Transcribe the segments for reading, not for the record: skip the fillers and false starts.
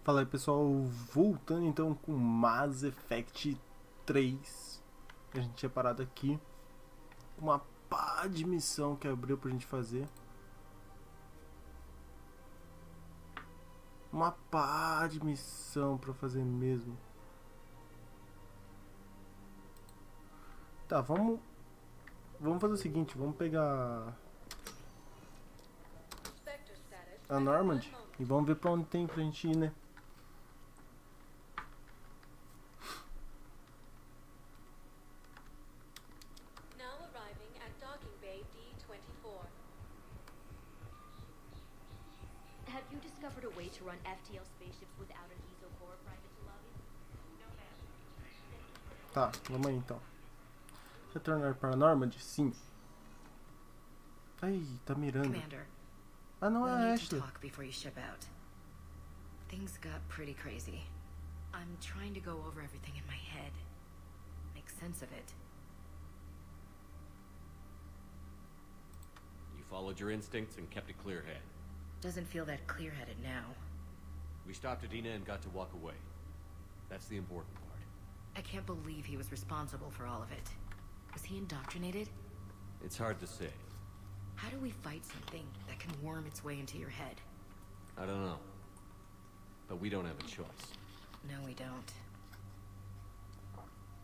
Fala aí pessoal, voltando então com Mass Effect 3. A gente tinha parado aqui. Uma pá de missão que abriu pra gente fazer. Uma pá de missão pra fazer mesmo. Tá, vamos fazer o seguinte, vamos pegar a Normandy e vamos ver pra onde tem pra gente ir, né? Have you discovered a way to run FTL spaceships without an ESO core private to lobby? No, ma'am. Tá, vamos aí então. Retornar para Normandy? Sim. Ai, tá mirando. Commander, Ah, não, we'll é a need to Ashley. talk before you ship out. Things got pretty crazy. I'm trying to go over everything in my head. Make sense of it. You followed your instincts and kept a clear head. Doesn't feel that clear-headed now. We stopped Adina and got to walk away. That's the important part. I can't believe he was responsible for all of it. Was he indoctrinated? It's hard to say. How do we fight something that can worm its way into your head? I don't know. But we don't have a choice. No, we don't.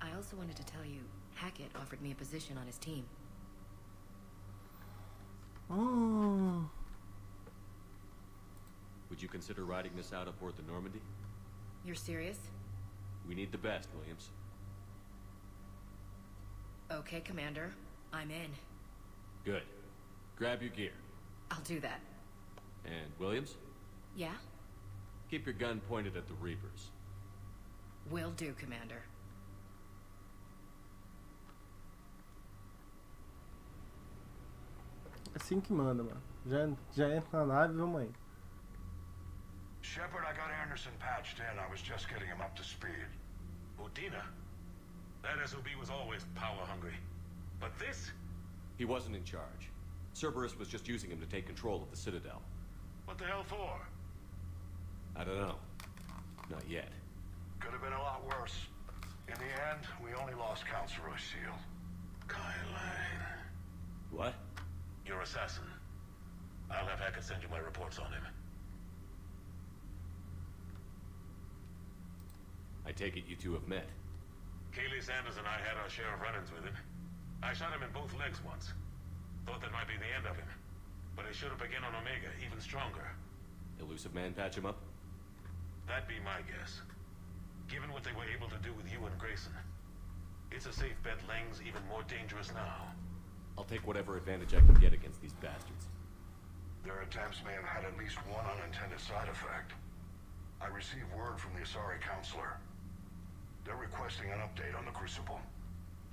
I also wanted to tell you, Hackett offered me a position on his team. Oh. Would you consider riding this out aboard the Normandy? You're serious? We need the best, Williams. Okay, Commander. I'm in. Good. Grab your gear. I'll do that. And Williams, Yeah? keep your gun pointed at the Reapers. Will do, Commander. Assim que manda, mano. Já entra na nave e vamos aí. Shepard, I got Anderson patched in. I was just getting him up to speed. Udina? That SOB was always power-hungry. But this? He wasn't in charge. Cerberus was just using him to take control of the Citadel. What the hell for? I don't know. Not yet. Could have been a lot worse. In the end, we only lost Councilor O'Seal. Kylan. What? Your assassin. I'll have Hackett send you my reports on him. I take it you two have met. Kaylee Sanders and I had our share of run-ins with him. I shot him in both legs once. Thought that might be the end of him. But he showed up again on Omega, even stronger. Elusive man patch him up? That'd be my guess. Given what they were able to do with you and Grayson. It's a safe bet Lang's even more dangerous now. I'll take whatever advantage I can get against these bastards. Their attempts may have had at least one unintended side effect. I received word from the Asari Counselor. They're requesting an update on the Crucible.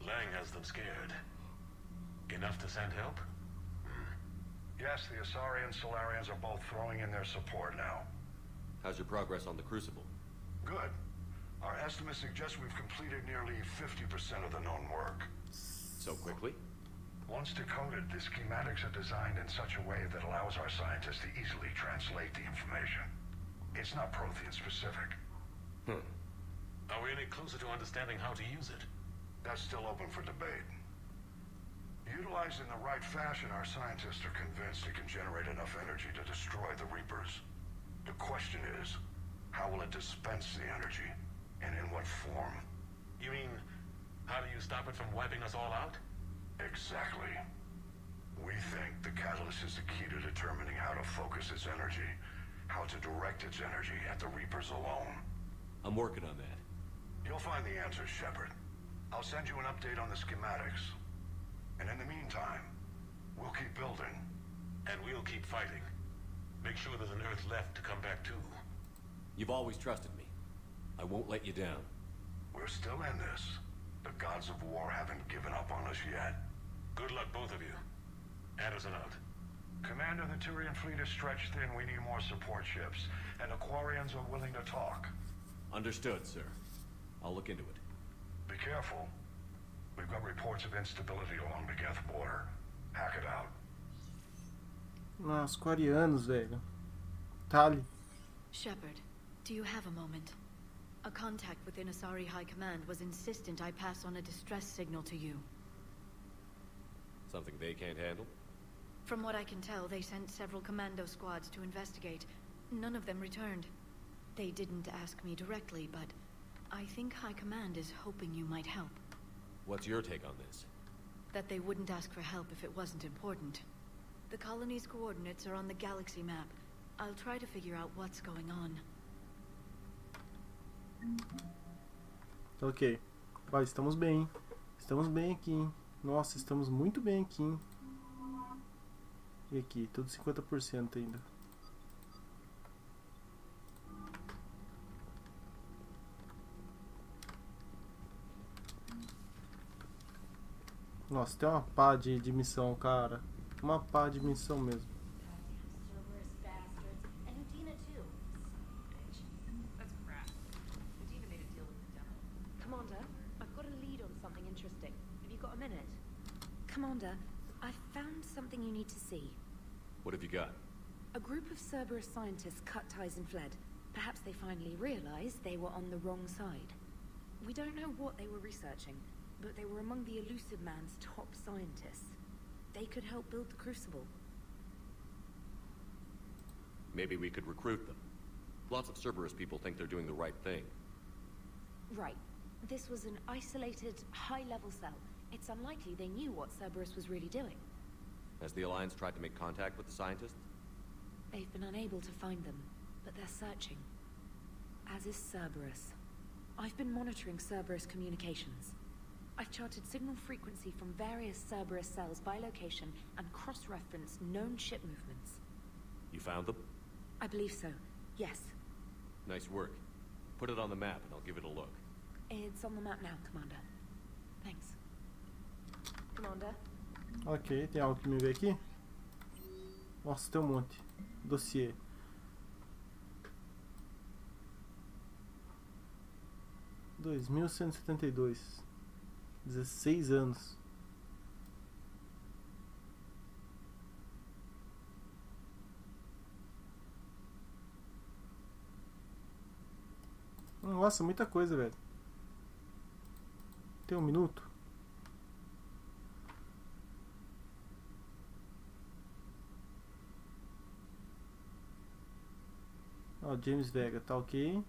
Lang has them scared. Enough to send help? Yes, the Asari and Solarians are both throwing in their support now. How's your progress on the Crucible? Good. Our estimates suggest we've completed nearly 50% of the known work. So quickly? Once decoded, the schematics are designed in such a way that allows our scientists to easily translate the information. It's not Prothean specific. Are we any closer to understanding how to use it? That's still open for debate. Utilized in the right fashion, our scientists are convinced it can generate enough energy to destroy the Reapers. The question is, how will it dispense the energy? And in what form? You mean, how do you stop it from wiping us all out? Exactly. We think the catalyst is the key to determining how to focus its energy, how to direct its energy at the Reapers alone. I'm working on that. You'll find the answers, Shepard. I'll send you an update on the schematics. And in the meantime, we'll keep building. And we'll keep fighting. Make sure there's an Earth left to come back to. You've always trusted me. I won't let you down. We're still in this. The gods of war haven't given up on us yet. Good luck, both of you. Anderson out. Commander, the Tyrian fleet is stretched thin. We need more support ships. And Aquarians are willing to talk. Understood, sir. I'll look into it. Be careful. We've got reports of instability along the Geth border. Hack it out. Nossa, coreanos, velho. Tali. Shepard, Do you have a moment? A contact within Asari High Command was insistent I pass on a distress signal to you. Something they can't handle? From what I can tell, they sent several commando squads to investigate. None of them returned. They didn't ask me directly, but I think High Command is hoping you might help. What's your take on this? That they wouldn't ask for help if it wasn't important. The colony's coordinates are on the galaxy map. I'll try to figure out what's going on. Ok. Vai, estamos bem, hein? Estamos bem aqui, hein? Nossa, estamos muito bem aqui, hein? E aqui, tudo 50% ainda. Nossa, tem uma pá de missão, cara. Uma pá de missão mesmo. Cerberus bastards. And Udina too. That's crap. Medina made a deal with the devil. Commander, I've got a lead on something interesting. Have you got a minute? Commander, I've found something you need to see. What have you got? A group of Cerberus scientists cut ties and fled. Perhaps they finally realized they were on the wrong side. We don't know what they were researching, but they were among the Elusive Man's top scientists. They could help build the Crucible. Maybe we could recruit them. Lots of Cerberus people think they're doing the right thing. Right. This was an isolated, high-level cell. It's unlikely they knew what Cerberus was really doing. Has the Alliance tried to make contact with the scientists? They've been unable to find them, but they're searching. As is Cerberus. I've been monitoring Cerberus communications. I've charted signal frequency from various Cerberus cells by location and cross-referenced known ship movements. You found them? I believe so, yes. Nice work. Put it on the map and I'll give it a look. It's on the map now, Commander. Thanks. Commander? Ok, tem algo que me vê aqui? Nossa, tem um monte. Dossiê. (2172) 16 anos. Nossa, muita coisa, velho. Tem um minuto? Ó, James Vega, tá ok.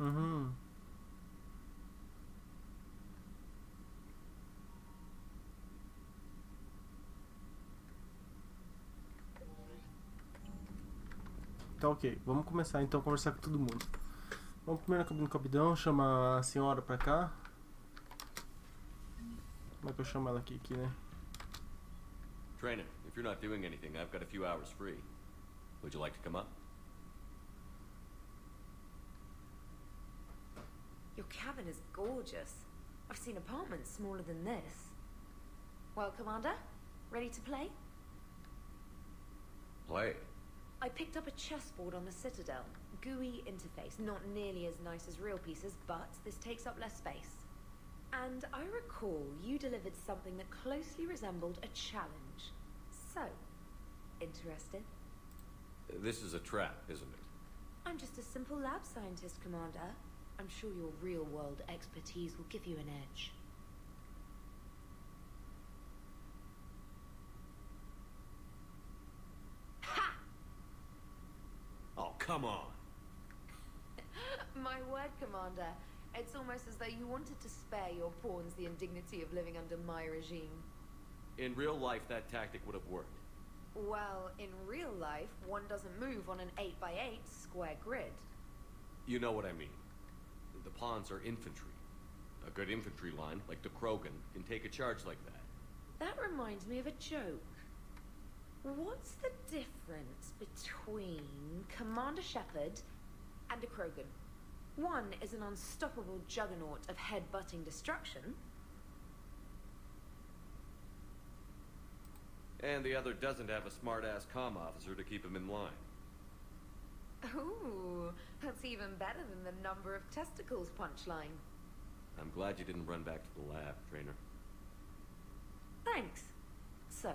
Uhum. Tá ok, vamos começar então a conversar com todo mundo. Vamos primeiro no capitão, chama a senhora pra cá. Como é que eu chamo ela aqui, né? Trainer, if you're not doing anything, I've got a few hours free. Would you like to come up? Your cabin is gorgeous. I've seen apartments smaller than this. Well, Commander, ready to play? Play. I picked up a chessboard on the Citadel. GUI interface, not nearly as nice as real pieces, but this takes up less space. And I recall you delivered something that closely resembled a challenge. So, interested? This is a trap, isn't it? I'm just a simple lab scientist, Commander. I'm sure your real-world expertise will give you an edge. Ha! Oh, come on. My word, Commander. It's almost as though you wanted to spare your pawns the indignity of living under my regime. In real life, that tactic would have worked. Well, in real life, one doesn't move on an 8x8 square grid. You know what I mean. The pawns are infantry. A good infantry line, like the Krogan, can take a charge like that. That reminds me of a joke. What's the difference between Commander Shepard and a Krogan. One is an unstoppable juggernaut of head-butting destruction. And the other doesn't have a smart-ass comm officer to keep him in line. Ooh, that's even better than the number of testicles punchline. I'm glad you didn't run back to the lab, Trainer. Thanks. So,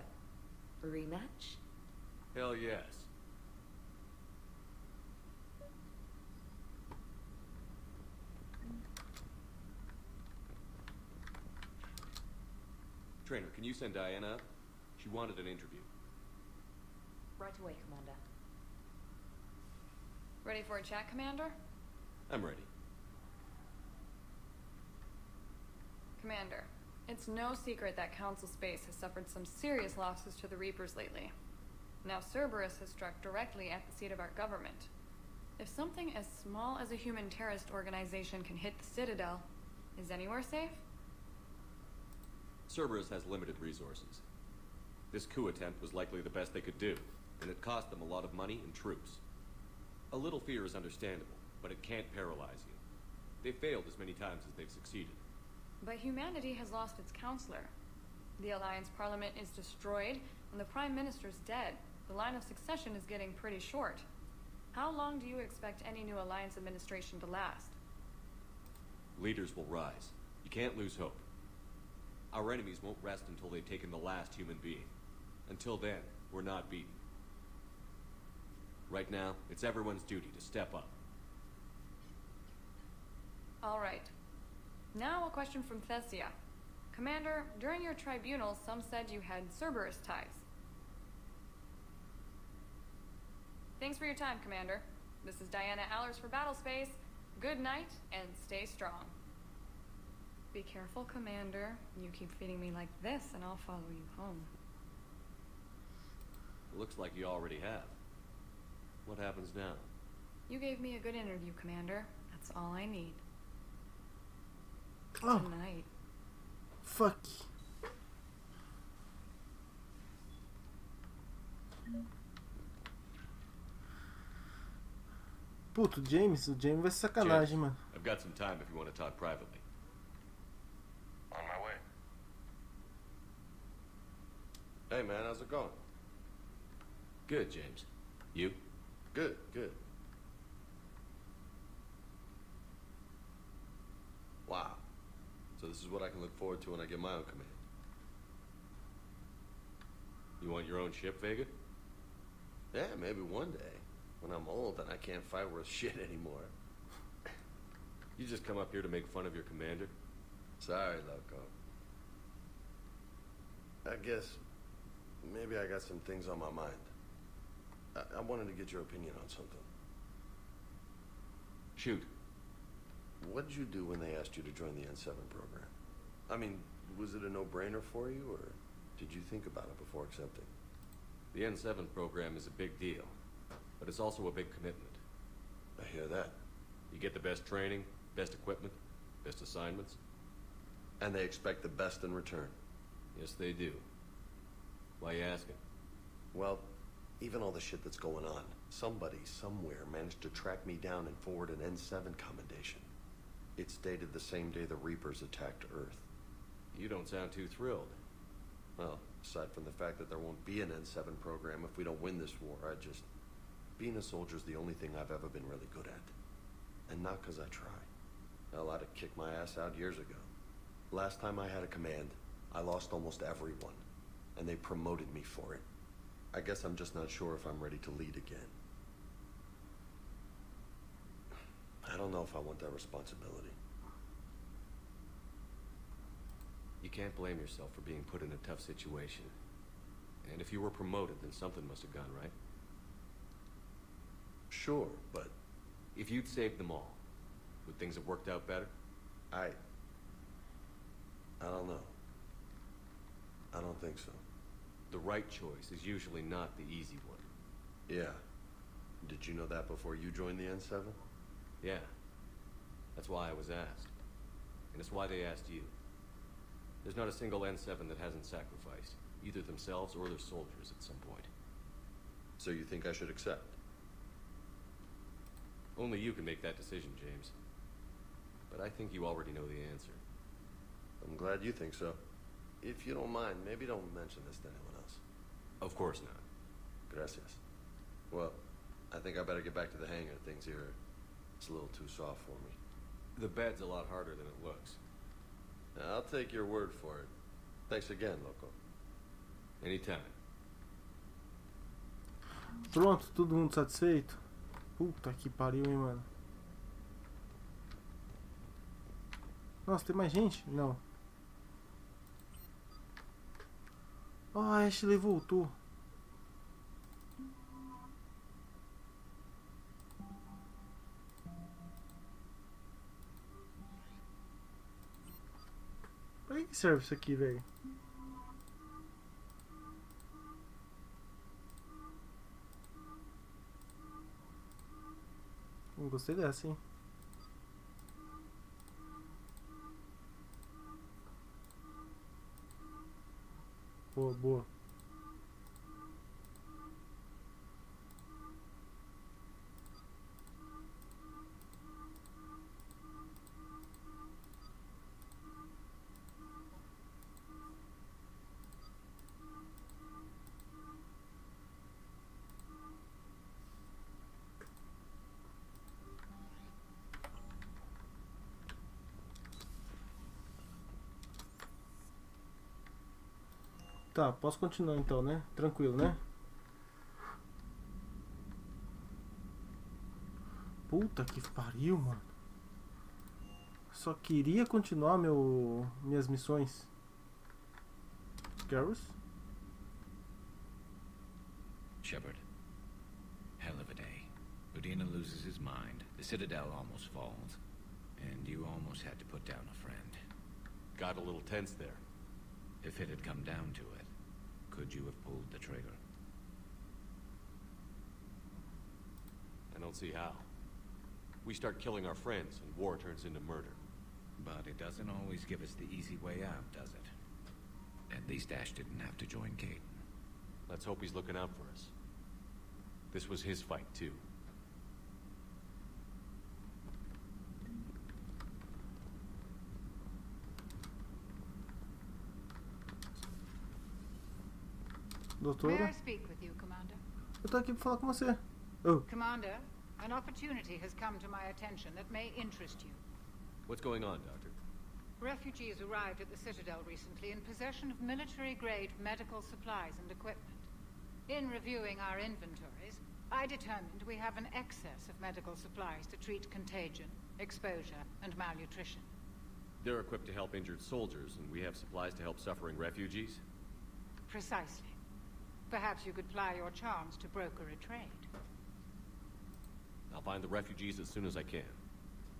rematch? Hell yes. Trainer, can you send Diana up? She wanted an interview. Right away, Commander. Ready for a chat, Commander? I'm ready. Commander, it's no secret that Council Space has suffered some serious losses to the Reapers lately. Now Cerberus has struck directly at the seat of our government. If something as small as a human terrorist organization can hit the Citadel, is anywhere safe? Cerberus has limited resources. This coup attempt was likely the best they could do, and it cost them a lot of money and troops. A little fear is understandable, but it can't paralyze you. They've failed as many times as they've succeeded. But humanity has lost its counselor. The Alliance Parliament is destroyed, and the Prime Minister's dead. The line of succession is getting pretty short. How long do you expect any new Alliance administration to last? Leaders will rise. You can't lose hope. Our enemies won't rest until they've taken the last human being. Until then, we're not beaten. Right now, it's everyone's duty to step up. All right. Now a question from Thessia. Commander, during your tribunal, some said you had Cerberus ties. Thanks for your time, Commander. This is Diana Allers for Battlespace. Good night, and stay strong. Be careful, Commander. You keep feeding me like this, and I'll follow you home. Looks like you already have. What happens now? You gave me a good interview, Commander. That's all I need. Oh, Tonight. fuck. Puto, o James vai ser sacanagem, James, mano. I've got some time if you want to talk privately. On my way. Hey man, how's it going? Good, James. You? Good, good. Wow. So this is what I can look forward to when I get my own command. You want your own ship, Vega? Yeah, maybe one day. When I'm old and I can't fight worth shit anymore. You just come up here to make fun of your commander? Sorry, Loco. I guess maybe I got some things on my mind. I wanted to get your opinion on something. Shoot. What did you do when they asked you to join the N7 program? I mean, was it a no-brainer for you, or did you think about it before accepting? The N7 program is a big deal, but it's also a big commitment. I hear that. You get the best training, best equipment, best assignments. And they expect the best in return. Yes, they do. Why you asking? Well, even all the shit that's going on, somebody somewhere managed to track me down and forward an N7 commendation. It's dated the same day the Reapers attacked Earth. You don't sound too thrilled. Well, aside from the fact that there won't be an N7 program if we don't win this war, being a soldier's the only thing I've ever been really good at. And not 'cause I try. Hell, I'd have kicked my ass out years ago. Last time I had a command, I lost almost everyone, and they promoted me for it. I guess I'm just not sure if I'm ready to lead again. I don't know if I want that responsibility. You can't blame yourself for being put in a tough situation. And if you were promoted, then something must have gone right. Sure, but if you'd saved them all, would things have worked out better? I don't know. I don't think so. The right choice is usually not the easy one. Yeah. Did you know that before you joined the N7? Yeah. That's why I was asked. And it's why they asked you. There's not a single N7 that hasn't sacrificed, either themselves or their soldiers at some point. So you think I should accept? Only you can make that decision, James. But I think you already know the answer. I'm glad you think so. If you don't mind, maybe don't mention this to anyone else. Of course not. Gracias. Well, I think I better get back to the hangar. Things here, it's a little too soft for me. The bed's a lot harder than it looks. I'll take your word for it. Thanks again, Loco. Anytime. Pronto, todo mundo satisfeito? Puta que pariu, hein, mano. Nossa, tem mais gente? Não. Oh, a Ashley voltou. Pra que serve isso aqui, velho? Não gostei dessa, hein? Boa, boa. Tá, posso continuar então, né? Tranquilo, né? Puta que pariu, mano. Só queria continuar minhas missões. Garrus? Shepard. Hell of a day. Udina loses his mind. The Citadel almost falls. And you almost had to put down a friend. Got a little tense there. If it had come down to it, could you have pulled the trigger? I don't see how. We start killing our friends and war turns into murder. But it doesn't always give us the easy way out, does it? At least Ash didn't have to join Kate. Let's hope he's looking out for us. This was his fight, too. May Doutora? I speak with you, Commander? Eu tô aqui pra falar com você. Oh, Commander, an opportunity has come to my attention that may interest you. What's going on, Doctor? Refugees arrived at the Citadel recently in possession of military-grade medical supplies and equipment. In reviewing our inventories, I determined we have an excess of medical supplies to treat contagion, exposure, and malnutrition. They're equipped to help injured soldiers, and we have supplies to help suffering refugees? Precisely. Perhaps you could ply your charms to broker a trade. I'll find the refugees as soon as I can.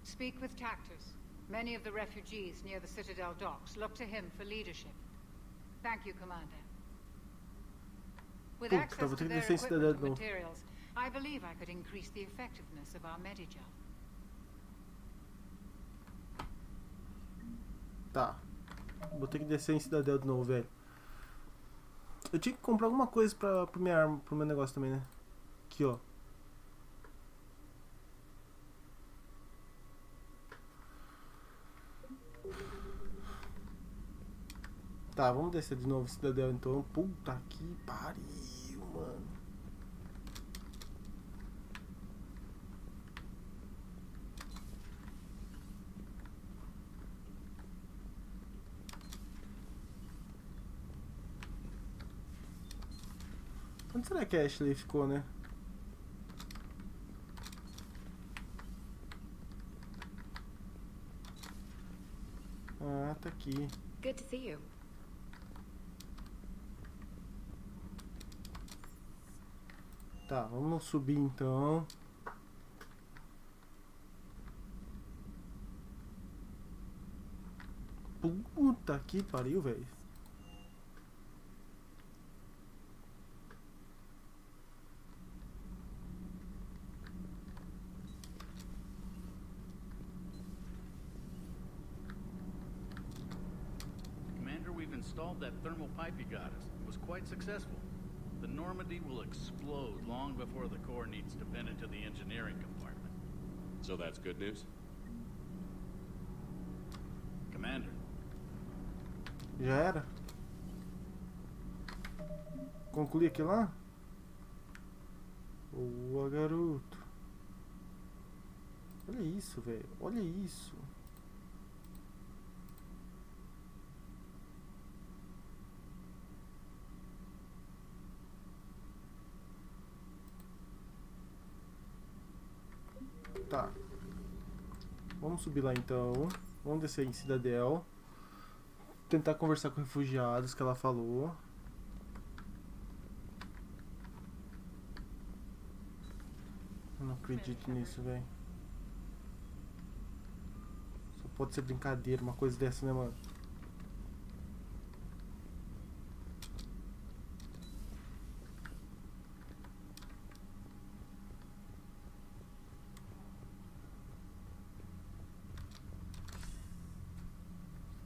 Speak with Tactus. Many of the refugees near the Citadel docks look to him for leadership. Thank you, Commander. With Puta, access vou to ter que their descer em equipment Cidadel and de novo. materials, I believe I could increase the effectiveness of our Medigel. tá. Vou ter que descer em Cidadel de novo, velho. Eu tinha que comprar alguma coisa pro meu negócio também, né? Aqui, ó. Tá, vamos descer de novo em Cidadel então. Puta que pariu, mano. Onde será que a Ashley ficou, né? Ah, tá aqui. Good to see you. Tá, vamos subir então. Puta que pariu, velho. Commander, we've installed that thermal pipe you got us. It was quite successful. The Normandy will explode long before the core needs to vent into the engineering compartment. So that's good news? Commander, Já era? Concluí aqui lá? Boa, garoto. Olha isso, velho. Olha isso. Tá. Vamos subir lá então. Vamos descer em Cidadel. Tentar conversar com refugiados que ela falou. Eu não acredito nisso, velho. Só pode ser brincadeira, uma coisa dessa, né, mano?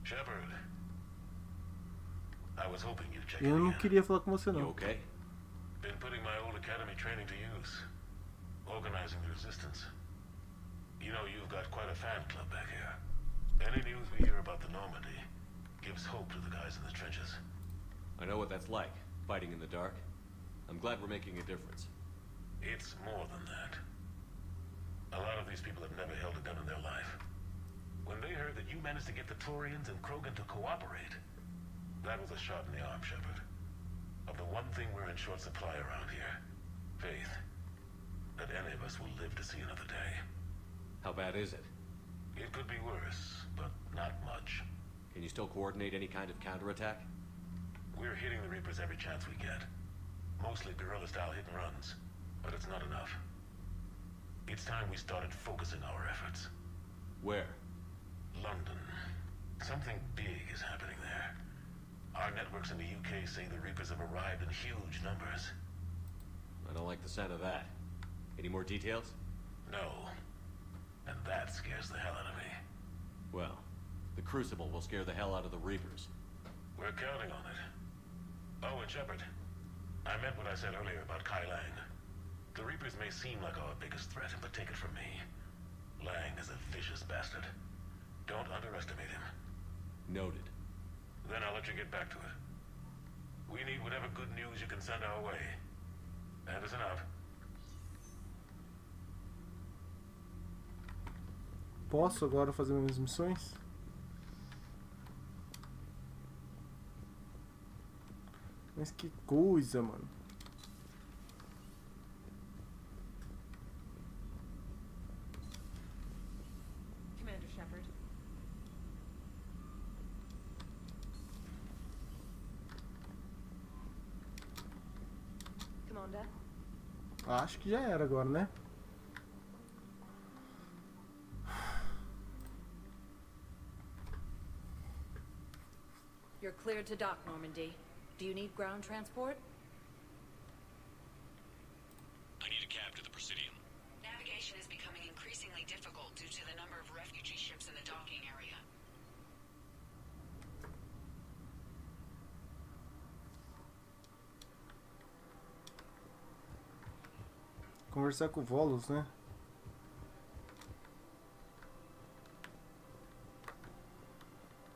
Shepard, I was hoping you'd check Eu in não again. queria falar com você, You não. okay? Been putting my old academy training to use. Organizing the resistance. You know, you've got quite a fan club back here. Any news we hear about the Normandy gives hope to the guys in the trenches. I know what that's like, fighting in the dark. I'm glad we're making a difference. It's more than that. A lot of these people have never held a gun in their life. When they heard that you managed to get the Turians and Krogan to cooperate, that was a shot in the arm, Shepard. Of the one thing we're in short supply around here, faith. That any of us will live to see another day. How bad is it? It could be worse, but not much. Can you still coordinate any kind of counterattack? We're hitting the Reapers every chance we get. Mostly guerrilla-style hit-and-runs, but it's not enough. It's time we started focusing our efforts. Where? London. Something big is happening there. Our networks in the UK say the Reapers have arrived in huge numbers. I don't like the sound of that. Any more details? No. And that scares the hell out of me. Well, the Crucible will scare the hell out of the Reapers. We're counting on it. Oh, and Shepard, I meant what I said earlier about Kai Lang. The Reapers may seem like our biggest threat, but take it from me. Lang is a vicious bastard. Don't underestimate him. Noted. Then I'll let you get back to it. We need whatever good news you can send our way. Anderson out. Posso agora fazer minhas missões? Mas que coisa, mano. Commander Shepard. Commander. Acho que já era agora, né? You're cleared to dock, Normandy. Do you need ground transport? I need a cab to the Presidium. Navigation is becoming increasingly difficult due to the number of refugee ships in the docking area. Conversar com o Volos, né?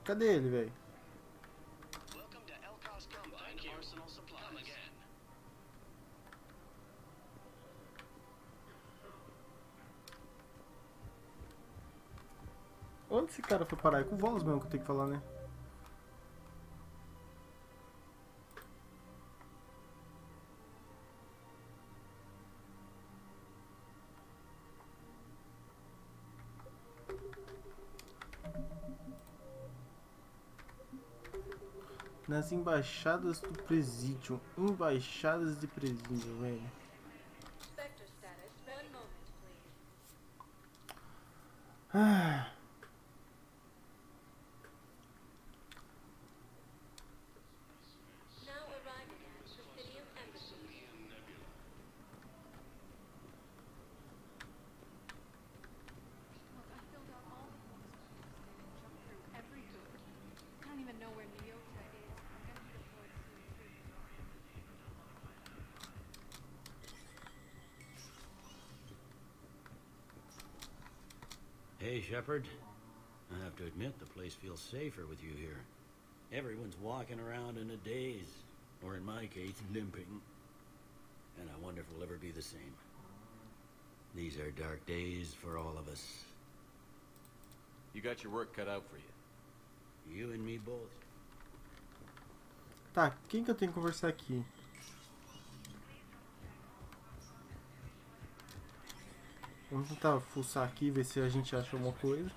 Cadê ele, velho? Welcome to Elkos Combine Arsenal Supplies. Come again. Onde esse cara foi parar? É com o Volos mesmo que eu tenho que falar, né? Nas embaixadas do presídio. Embaixadas de presídio, velho. Spectre status. One moment, please. Ah. Now arriving at Presidium Embassy. Look, I filled out all the forms and jumped through every hoop. I don't even know where Nyota is. I'm gonna be deployed soon, too. Hey, Shepard. I have to admit, the place feels safer with you here. Everyone's walking around in a daze, or in my case, limping. And I wonder if we'll ever be the same. These are dark days for all of us. You got your work cut out for you. You and me both. Tá, quem que eu tenho que conversar aqui? Vamos tentar fuçar aqui, ver se a gente acha alguma coisa.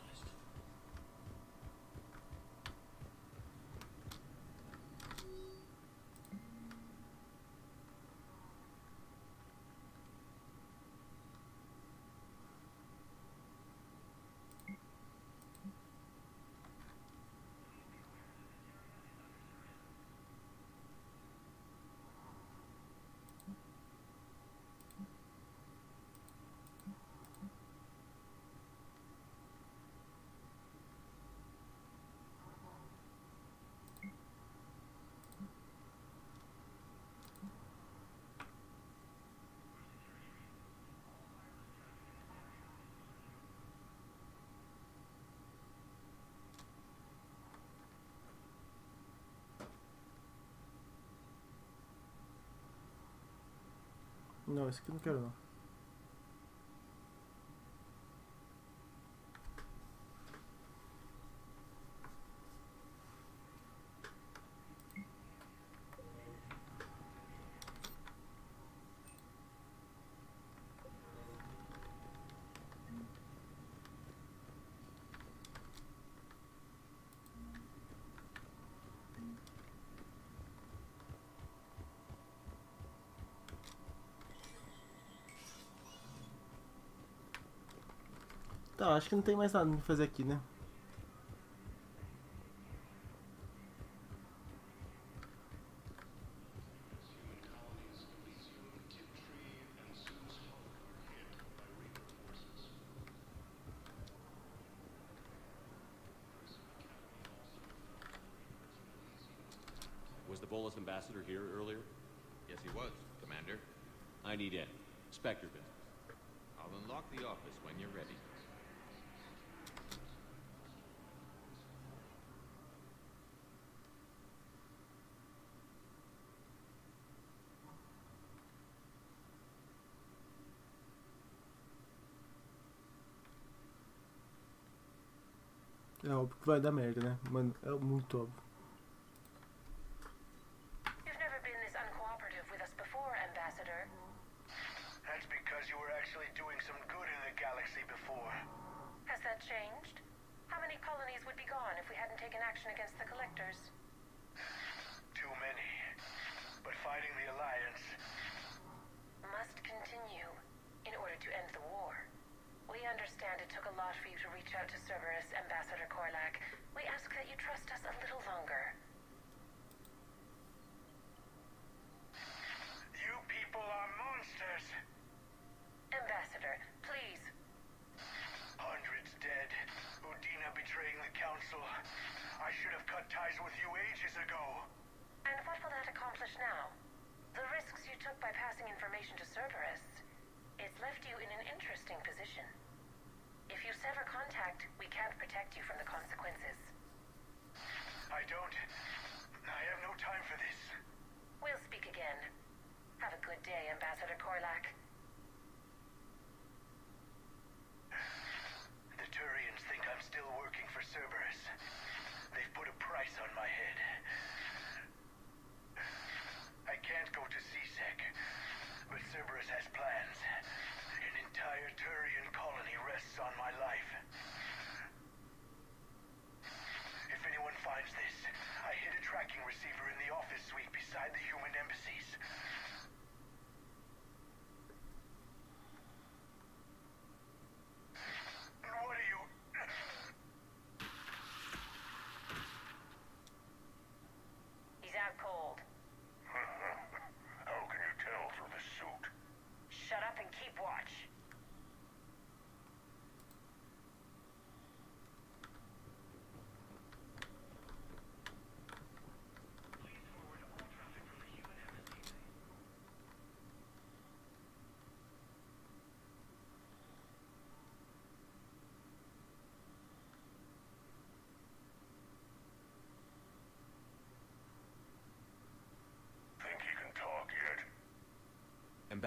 Não, esse aqui eu não quero não. Tá, acho que não tem mais nada pra fazer aqui, né? Was the Volus ambassador here earlier? Yes, he was, Commander. I need in. Spectre business. I'll unlock the office when you're ready. É óbvio que vai dar merda, né? Mano, é muito óbvio. You've never been this uncooperative with us before, Ambassador. That's because you were actually doing some good in the galaxy before. Has that changed? How many colonies would be gone if we hadn't taken action against the Collectors? Too many. But fighting the Alliance must continue in order to end the war. We understand it took a lot for you to reach out to Cerberus, Ambassador Korlak. We ask that you trust us a little longer. You people are monsters! Ambassador, please. Hundreds dead. Udina betraying the Council. I should have cut ties with you ages ago. And what will that accomplish now? The risks you took by passing information to Cerberus. It's left you in an interesting position. If you sever contact, we can't protect you from the consequences. I have no time for this. We'll speak again. Have a good day, Ambassador Korlak. The Turians think I'm still working for Cerberus. They've put a price on my head. I can't go to CSEC, but Cerberus has plans. An entire Turian colony rests on my life. If anyone finds this, I hid a tracking receiver in the office suite beside the human embassies. What are you... He's out cold. How can you tell through the suit? Shut up and keep watch.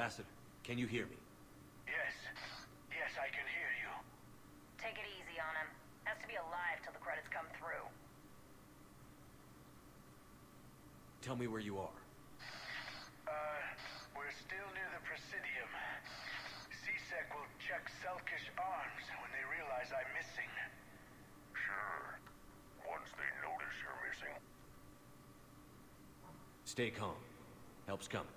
Ambassador, can you hear me? Yes. Yes, I can hear you. Take it easy on him. Has to be alive till the credits come through. Tell me where you are. We're still near the Presidium. C-Sec will check Selkish arms when they realize I'm missing. Sure. Once they notice you're missing. Stay calm. Help's coming.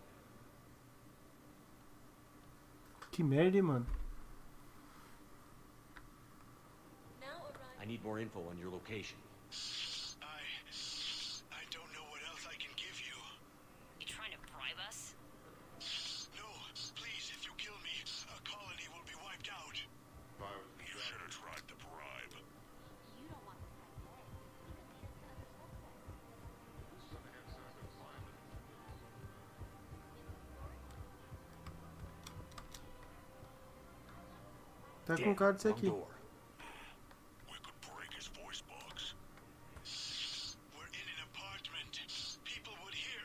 Que merda, hein, mano. I need more info on your location. I don't know what else I can give you. You trying to bribe us? No, please, if you kill me, a colony will be wiped out. You should have tried the bribe. You don't want this guy dead. He could lead us to other suspects. Tá com cara disso aqui. We could break his voice box. We're in an apartment. People would hear.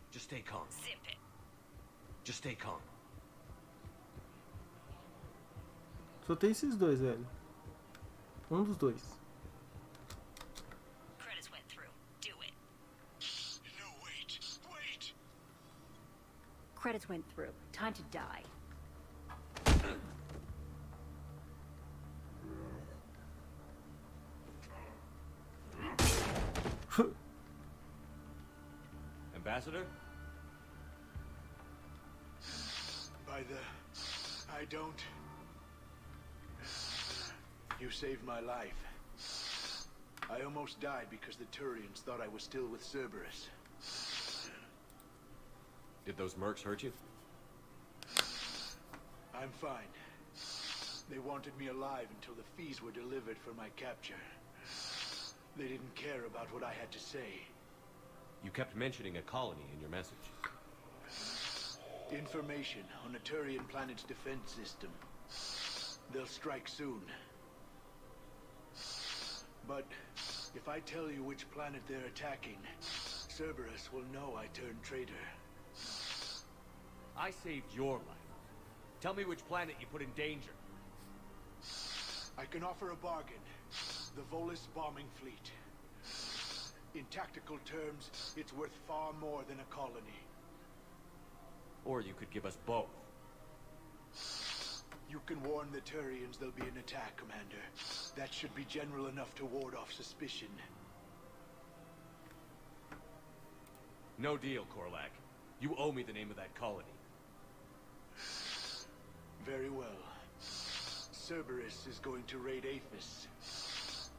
Just stay calm. Zip it. Just stay calm. Só tem esses dois, velho. Um dos dois. Credits went through. Do it. No, wait. Wait. Credits went through. Time to die. Ambassador? I don't. You saved my life. I almost died because the Turians thought I was still with Cerberus. Did those mercs hurt you? I'm fine. They wanted me alive until the fees were delivered for my capture. They didn't care about what I had to say. You kept mentioning a colony in your message. Information on a Turian planet's defense system. They'll strike soon. But if I tell you which planet they're attacking, Cerberus will know I turned traitor. I saved your life. Tell me which planet you put in danger. I can offer a bargain. The Volus bombing fleet. In tactical terms, it's worth far more than a colony. Or you could give us both. You can warn the Turians there'll be an attack, Commander. That should be general enough to ward off suspicion. No deal, Korlak. You owe me the name of that colony. Very well. Cerberus is going to raid Aphis.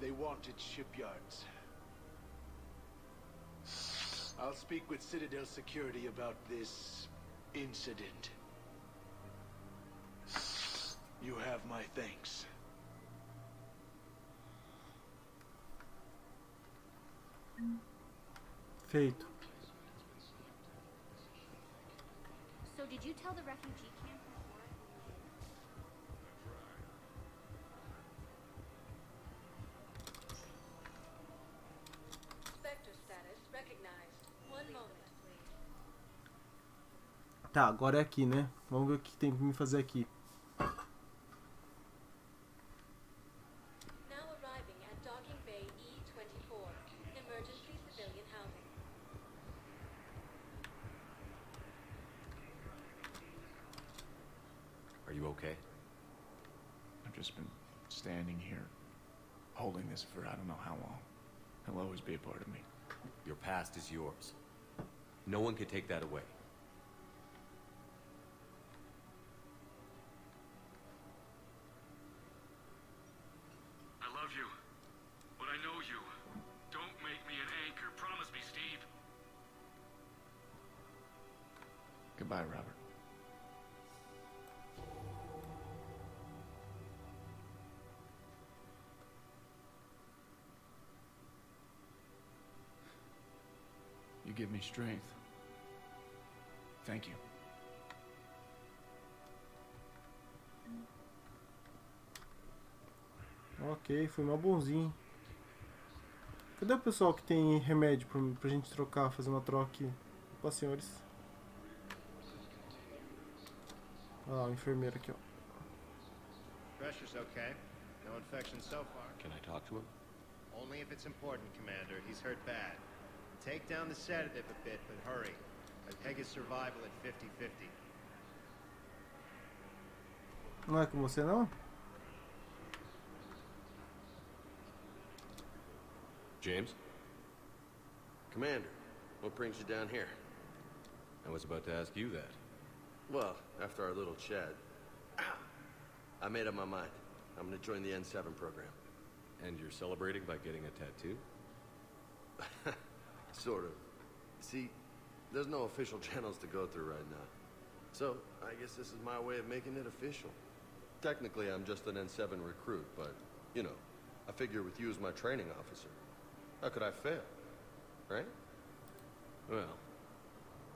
They want its shipyards. I'll speak with Citadel Security about this incident. You have my thanks. Feito. So did you tell the refugee camp that word? Spectre status recognized. One moment, please. Tá, agora é aqui, né? Vamos ver o que tem que me fazer aqui. Now arriving at Docking Bay E-24. Emergency civilian housing. Are you okay? I've just been standing here, holding this for I don't know how long. It'll always be a part of me. Your past is yours. No one can take that away. I love you, but I know you. Don't make me an anchor. Promise me, Steve. Goodbye, Robert. You give me strength. Thank you. Ok, foi mal bonzinho. Cadê o pessoal que tem remédio pra gente trocar, fazer uma troca aqui? Opa, senhores. Olha lá, o enfermeiro aqui, ó. Pressure's okay. No infection so far. Can I talk to him? Only if it's important, Commander. He's hurt bad. Take down the sedative a bit, but hurry. I peg his survival at 50-50. Não é com você, não? James? Commander, what brings you down here? I was about to ask you that. Well, after our little chat, I made up my mind. I'm gonna join the N7 program. And you're celebrating by getting a tattoo? Sort of. See, there's no official channels to go through right now. So, I guess this is my way of making it official. Technically, I'm just an N7 recruit, but, you know, I figure with you as my training officer, how could I fail? Right? Well,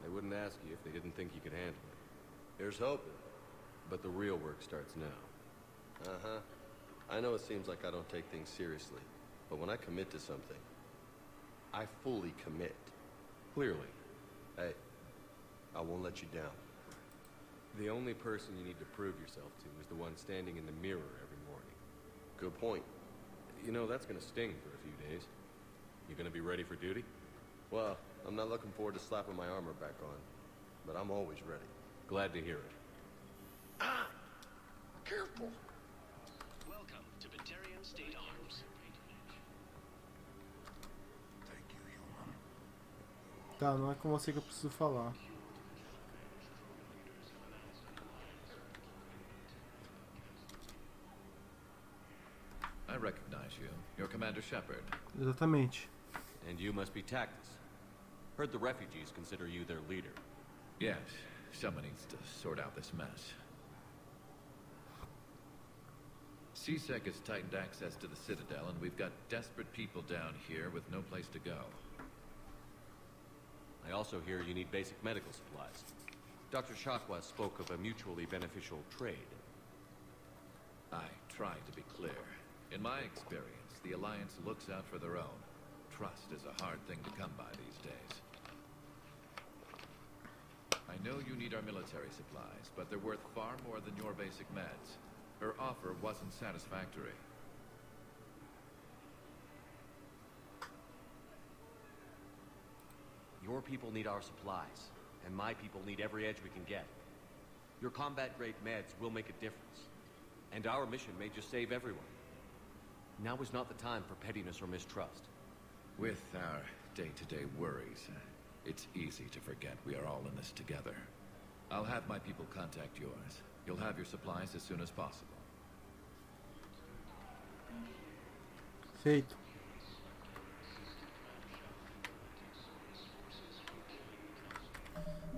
they wouldn't ask you if they didn't think you could handle it. Here's hoping. But the real work starts now. Uh-huh. I know it seems like I don't take things seriously, but when I commit to something, I fully commit. Clearly. Hey, I won't let you down. The only person you need to prove yourself to is the one standing in the mirror every morning. Good point. You know, that's gonna sting for a few days. You gonna be ready for duty? Well, I'm not looking forward to slapping my armor back on, but I'm always ready. Glad to hear it. Ah! Careful! Welcome to Batarium State Arms. Tá, não é com você que eu preciso falar. I recognize you. You're Commander Shepard. Exatamente. And you must be Tactus. Heard the refugees consider you their leader. Yes, someone needs to sort out this mess. CSEC has tightened access to the Citadel, and we've got desperate people down here with no place to go. I also hear you need basic medical supplies. Dr. Shakwa spoke of a mutually beneficial trade. I tried to be clear. In my experience, the Alliance looks out for their own. Trust is a hard thing to come by these days. I know you need our military supplies, but they're worth far more than your basic meds. Her offer wasn't satisfactory. Your people need our supplies, and my people need every edge we can get. Your combat-grade meds will make a difference, and our mission may just save everyone. Now is not the time for pettiness or mistrust. With our day-to-day worries, it's easy to forget we are all in this together. I'll have my people contact yours. You'll have your supplies as soon as possible. Feito.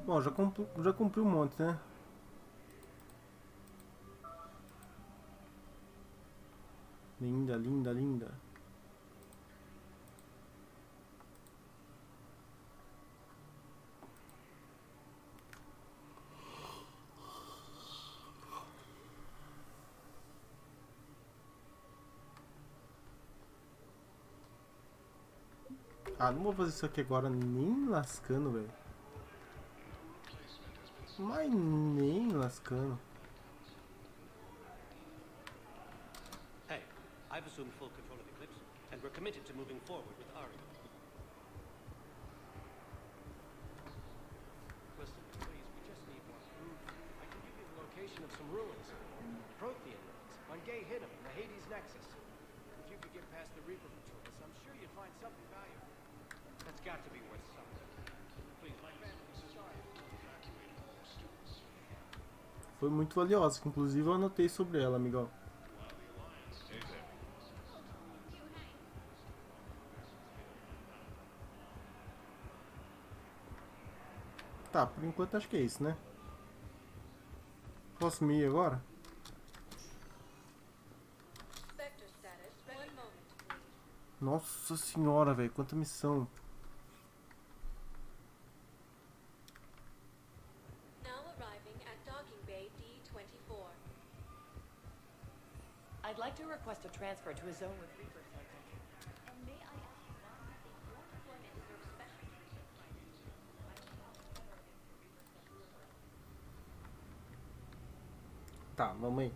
Bom, já cumpri um monte, né? Linda, linda, linda. Ah, não vou fazer isso aqui agora nem lascando, velho. Mas nem lascando. Hey, I've assumed full control of Eclipse, and we're committed to moving forward with Ari. Listen, please, we just need more proof. I can give you the location of some ruins. Prothean ruins, on Gay Hittim in the Hades Nexus. If you could get past the Reaper patrols, I'm sure you'd find something valuable. That's got to be worth something. Please, my family is sorry. Foi muito valiosa, que inclusive eu anotei sobre ela, amigão. Tá, por enquanto acho que é isso, né? Posso me ir agora? Nossa senhora, velho, quanta missão. I'd like to request a transfer to a zone with Reaper sites. And may I ask you why you think your deployment deserves special treatment? Tá, vamos aí.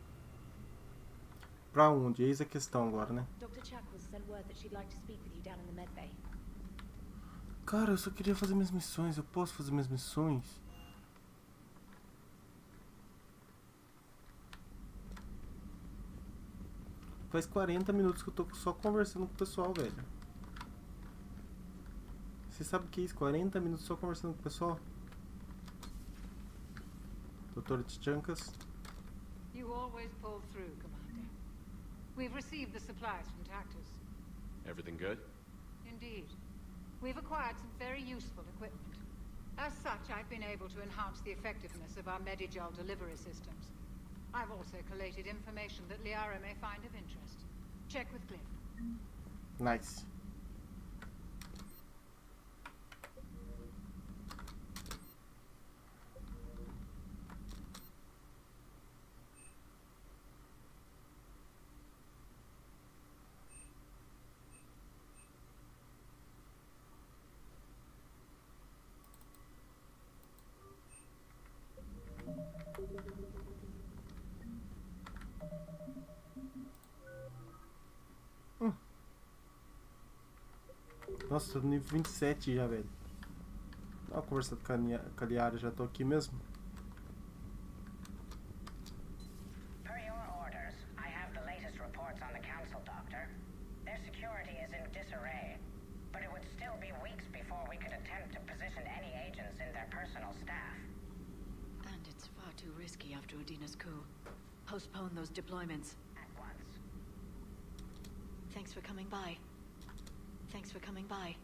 Pra onde? Eis a questão agora, né? Dr. Shackles sent word that she'd like to speak with you down in the medbay. Cara, eu só queria fazer minhas missões. Eu posso fazer minhas missões? Faz 40 minutos que eu tô só conversando com o pessoal, velho. Você sabe o que é isso? 40 minutos só conversando com o pessoal? Doutora Tchancas. You always pull through, Commander. We've received the supplies from Tactus. Everything good? Indeed. We've acquired some very useful equipment. As such, I've been able to enhance the effectiveness of our Medigel delivery systems. I've also collated information that Liara may find of interest. Check with Cliff. Nice. Nossa, tô no nível 27 já, velho. Dá uma conversa com a Liara, já tô aqui mesmo. Per your orders, I have the latest reports on the Council, Doctor. Their security is in disarray, but it would still be weeks before we could attempt to position any agents in their personal staff. And it's far too risky after Udina's coup. Postpone those deployments. At once. Thanks for coming by. Thanks for coming by.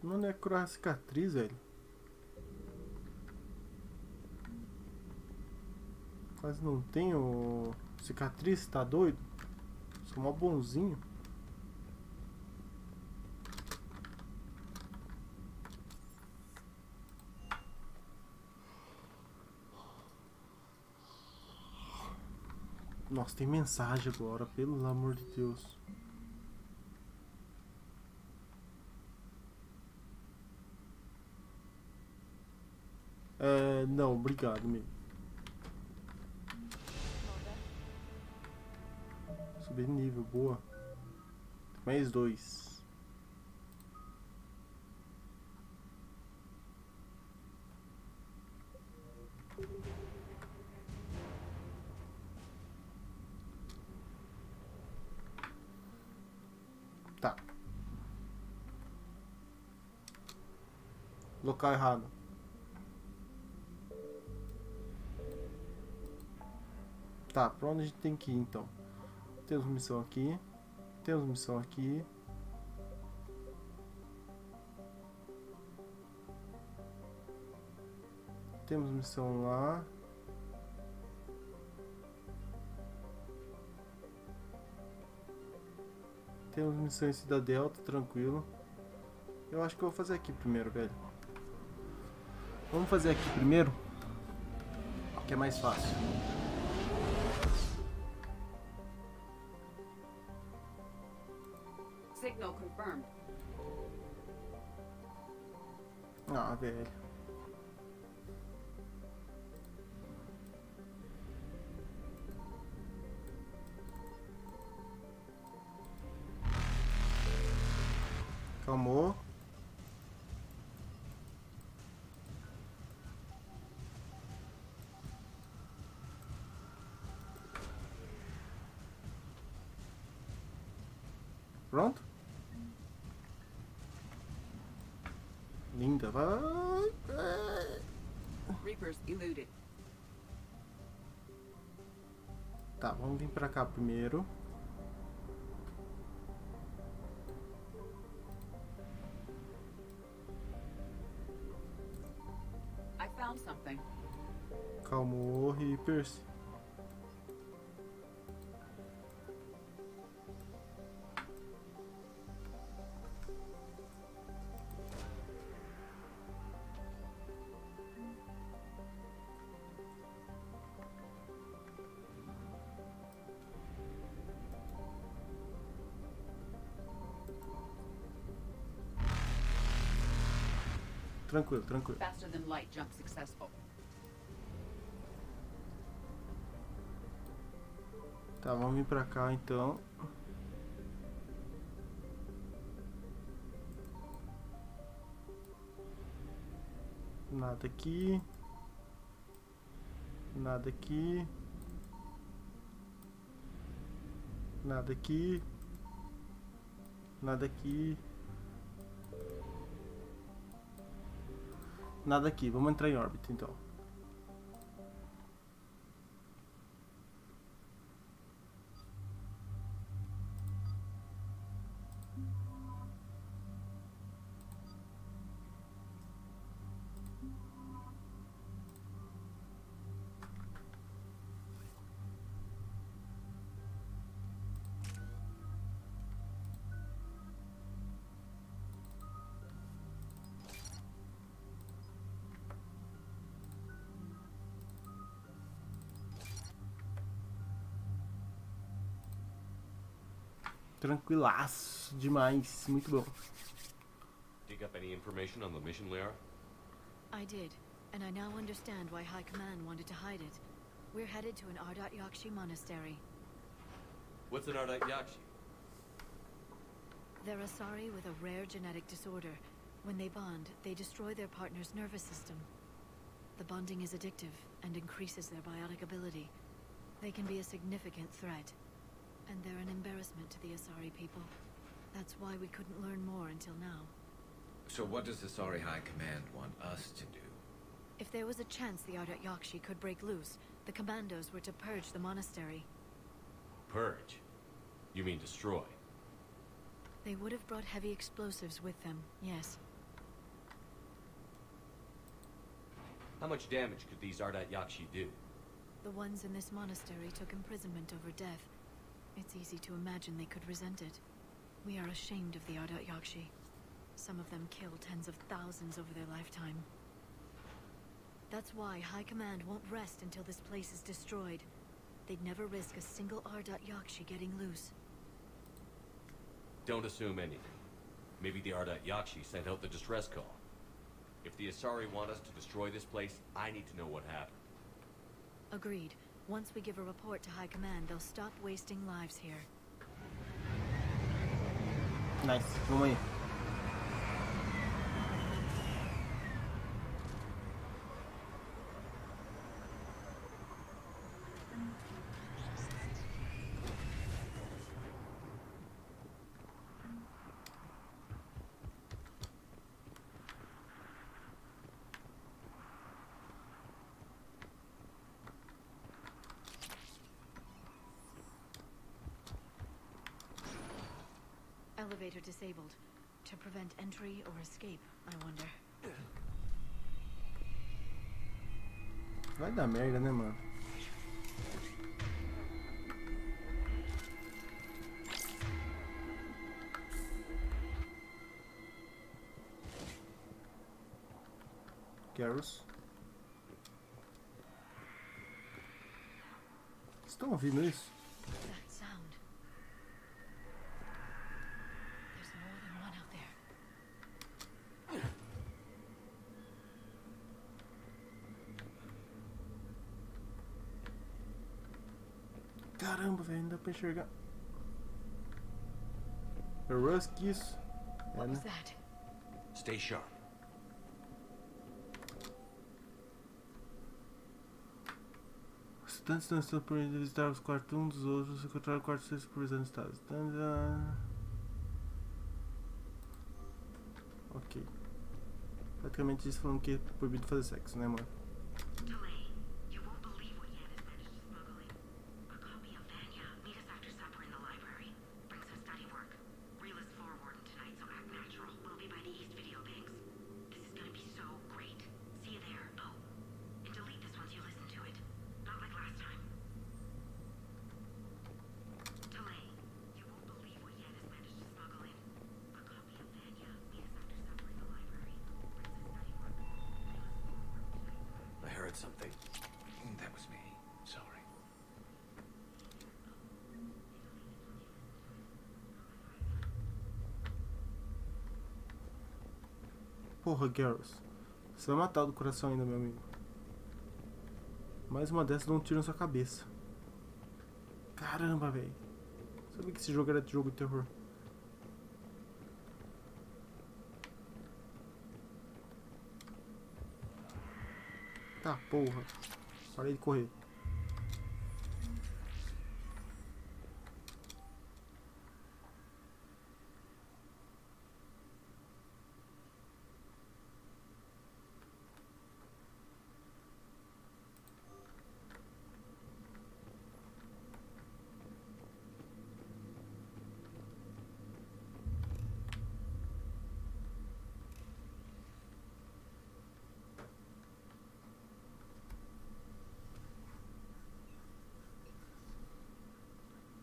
Não é curar a cicatriz, velho. Quase não tenho cicatriz, tá doido? Sou mó bonzinho. Nossa, tem mensagem agora, pelo amor de Deus. Não, obrigado, meu. Subir nível, boa. Mais 2. Tá. Local errado. Tá, pra onde a gente tem que ir então? Temos missão aqui. Temos missão aqui. Temos missão lá. Temos missão em Cidadel, tá tranquilo. Eu acho que eu vou fazer aqui primeiro, velho. Vamos fazer aqui primeiro, que é mais fácil. Signal confirmed. Ah, velho. Calmou. Pronto? Linda, vai. Reapers eluded. Tá, vamos vir pra cá primeiro. I found something. Calmou, Reapers. Tranquilo, tranquilo. Faster than light jump successful. Tá, vamos vir pra cá então. Nada aqui. Nada aqui. Nada aqui. Nada aqui. Nada aqui. Vamos entrar em órbita então. Tranquilaço demais, muito bom. Dig up any information on the mission, Liara? I did, and I now understand why High Command wanted to hide it. We're headed to an Ardat Yakshi monastery. What's an Ardat Yakshi? They're Asari with a rare genetic disorder. When they bond, they destroy their partner's nervous system. The bonding is addictive and increases their biotic ability. They can be a significant threat. And they're an embarrassment to the Asari people. That's why we couldn't learn more until now. So what does Asari High Command want us to do? If there was a chance the Ardat Yakshi could break loose, the commandos were to purge the monastery. Purge? You mean destroy? They would have brought heavy explosives with them, yes. How much damage could these Ardat Yakshi do? The ones in this monastery took imprisonment over death. It's easy to imagine they could resent it. We are ashamed of the Ardat Yakshi. Some of them kill tens of thousands over their lifetime. That's why High Command won't rest until this place is destroyed. They'd never risk a single Ardat Yakshi getting loose. Don't assume anything. Maybe the Ardat Yakshi sent out the distress call. If the Asari want us to destroy this place, I need to know what happened. Agreed. Once we give a report to High Command, they'll stop wasting lives here. Nice, vamos aí. Elevator disabled. To prevent entry or escape, I wonder. Vai dar merda, né, mano? Garrus. Estão ouvindo isso? That sound. There's more than one out there. Caramba, velho, não dá pra enxergar. É Rusk, isso? What was that? Stay sharp. Estudantes não estão permitidos visitar os quartos um dos outros, encontrar o quarto 6 supervisando estados. Ok. Praticamente eles falando que é proibido fazer sexo, né, mano? Something. That was me. Sorry. Porra, Garrus. Você vai matar do coração ainda, meu amigo. Mais uma dessas dá um tiro na sua cabeça. Caramba, velho. Sabia que esse jogo era de jogo de terror. Tá, porra. Parei de correr.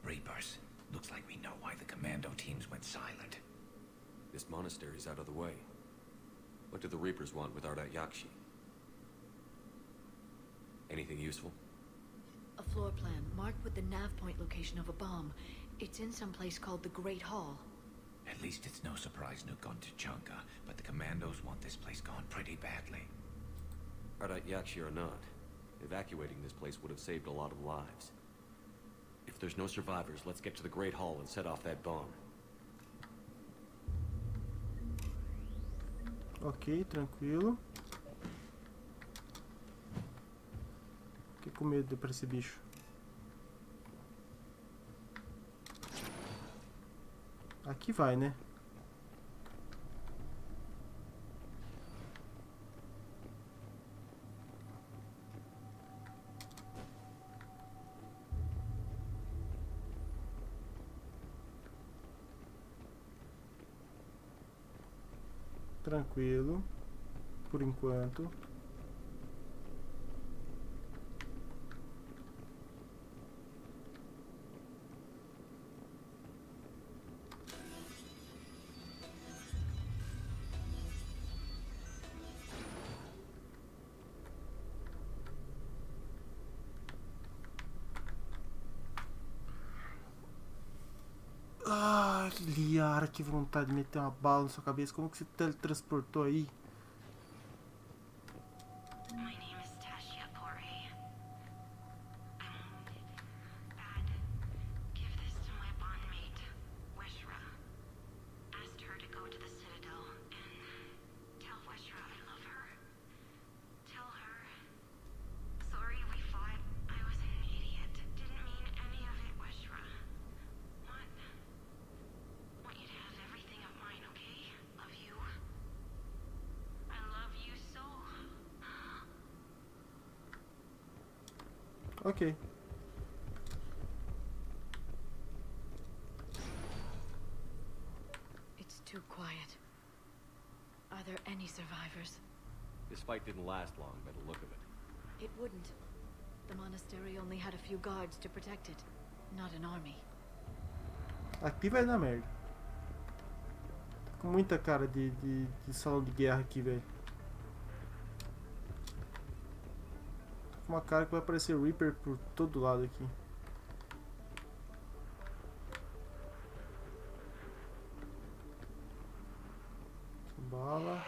Reapers. Looks like we know why the commando teams went silent. This monastery's out of the way. What do the Reapers want with Ardat Yakshi? Anything useful? A floor plan marked with the nav point location of a bomb. It's in some place called the Great Hall. At least it's no surprise Nuke gone to Chunka, but the commandos want this place gone pretty badly. Ardat Yakshi or not, evacuating this place would have saved a lot of lives. If there's no survivors, let's get to the Great Hall and set off that bomb. Ok, tranquilo. Fiquei com medo pra esse bicho. Aqui vai, né? Tranquilo, por enquanto. Ah, Liara, que vontade de meter uma bala na sua cabeça. Como que você teletransportou aí? Ok. It's too quiet. Are there any survivors? This fight didn't last long by the look of it. It wouldn't. The monastery only had a few guards to protect it, not an army. Aqui vai dar merda. Tá com muita cara de salão de guerra aqui, velho. Uma cara que vai aparecer Reaper por todo lado aqui. Bala.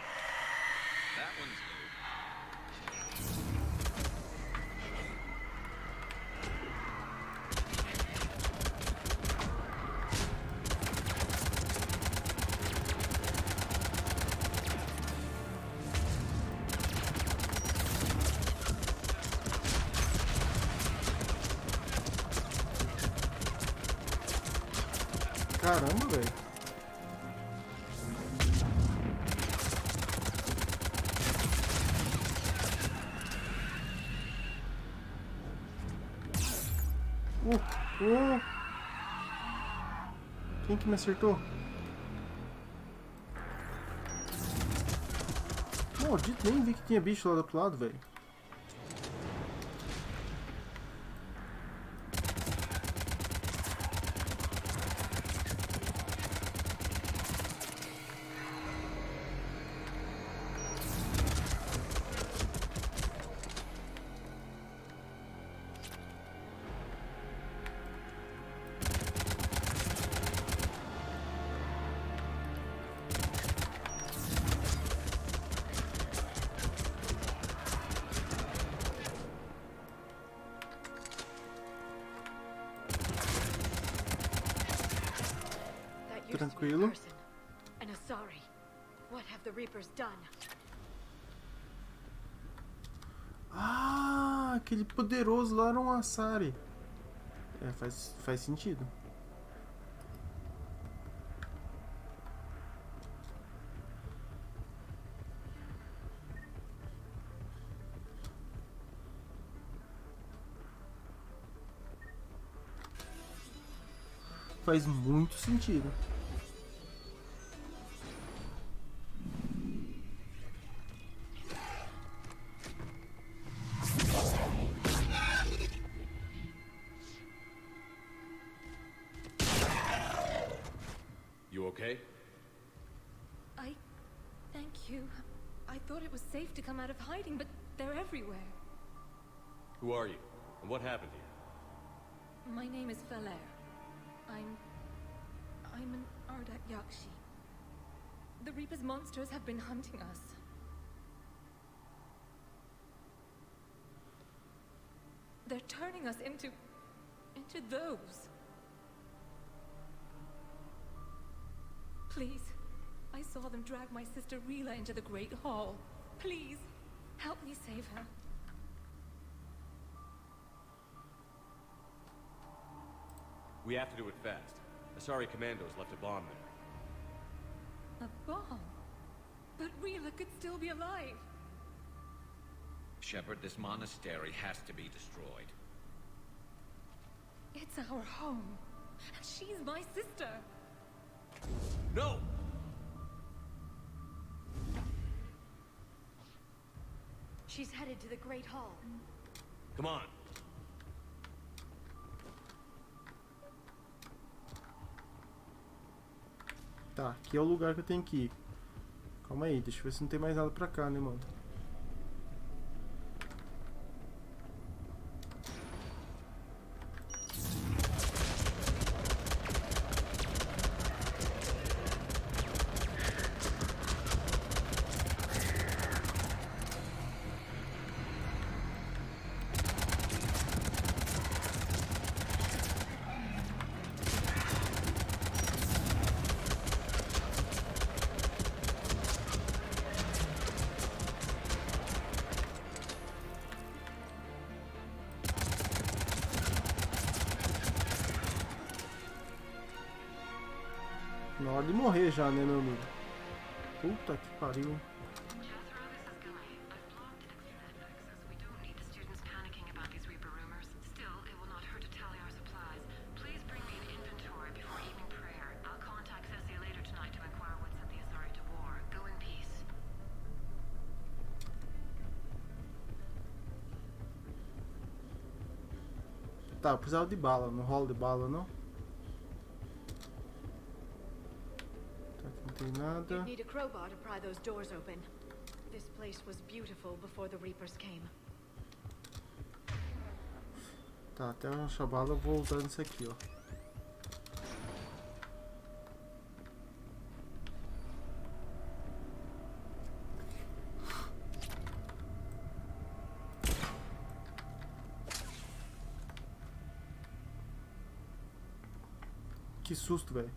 Caramba, velho. Quem que me acertou? Maldito, nem vi que tinha bicho lá do outro lado, velho. tranquilo. An Asari. What have the Reapers done? Ah, aquele poderoso lá era um Asari. É, faz sentido. Faz muito sentido. You okay? Thank you. I thought it was safe to come out of hiding, but they're everywhere. Who are you? And what happened here? My name is Falair. I'm an Ardat Yakshi. The Reaper's monsters have been hunting us. They're turning us into those. Please, I saw them drag my sister Rila into the Great Hall. Please, help me save her. We have to do it fast. Asari Commandos left a bomb there. A bomb? But Rila could still be alive. Shepard, this monastery has to be destroyed. It's our home. And she's my sister. No! She's headed to the Great Hall. Come on. Tá, aqui é o lugar que eu tenho que ir. Calma aí, deixa eu ver se não tem mais nada pra cá, né, mano? Na hora de morrer já, né, meu amigo? Puta que pariu. Tá, eu precisava de bala, não rola de bala não? Tá, aqui não tem nada. You'd need a crowbar to pry those doors open. This place was beautiful before the Reapers came. Tá, até eu achar bala eu vou usar isso aqui, ó. Que susto, velho.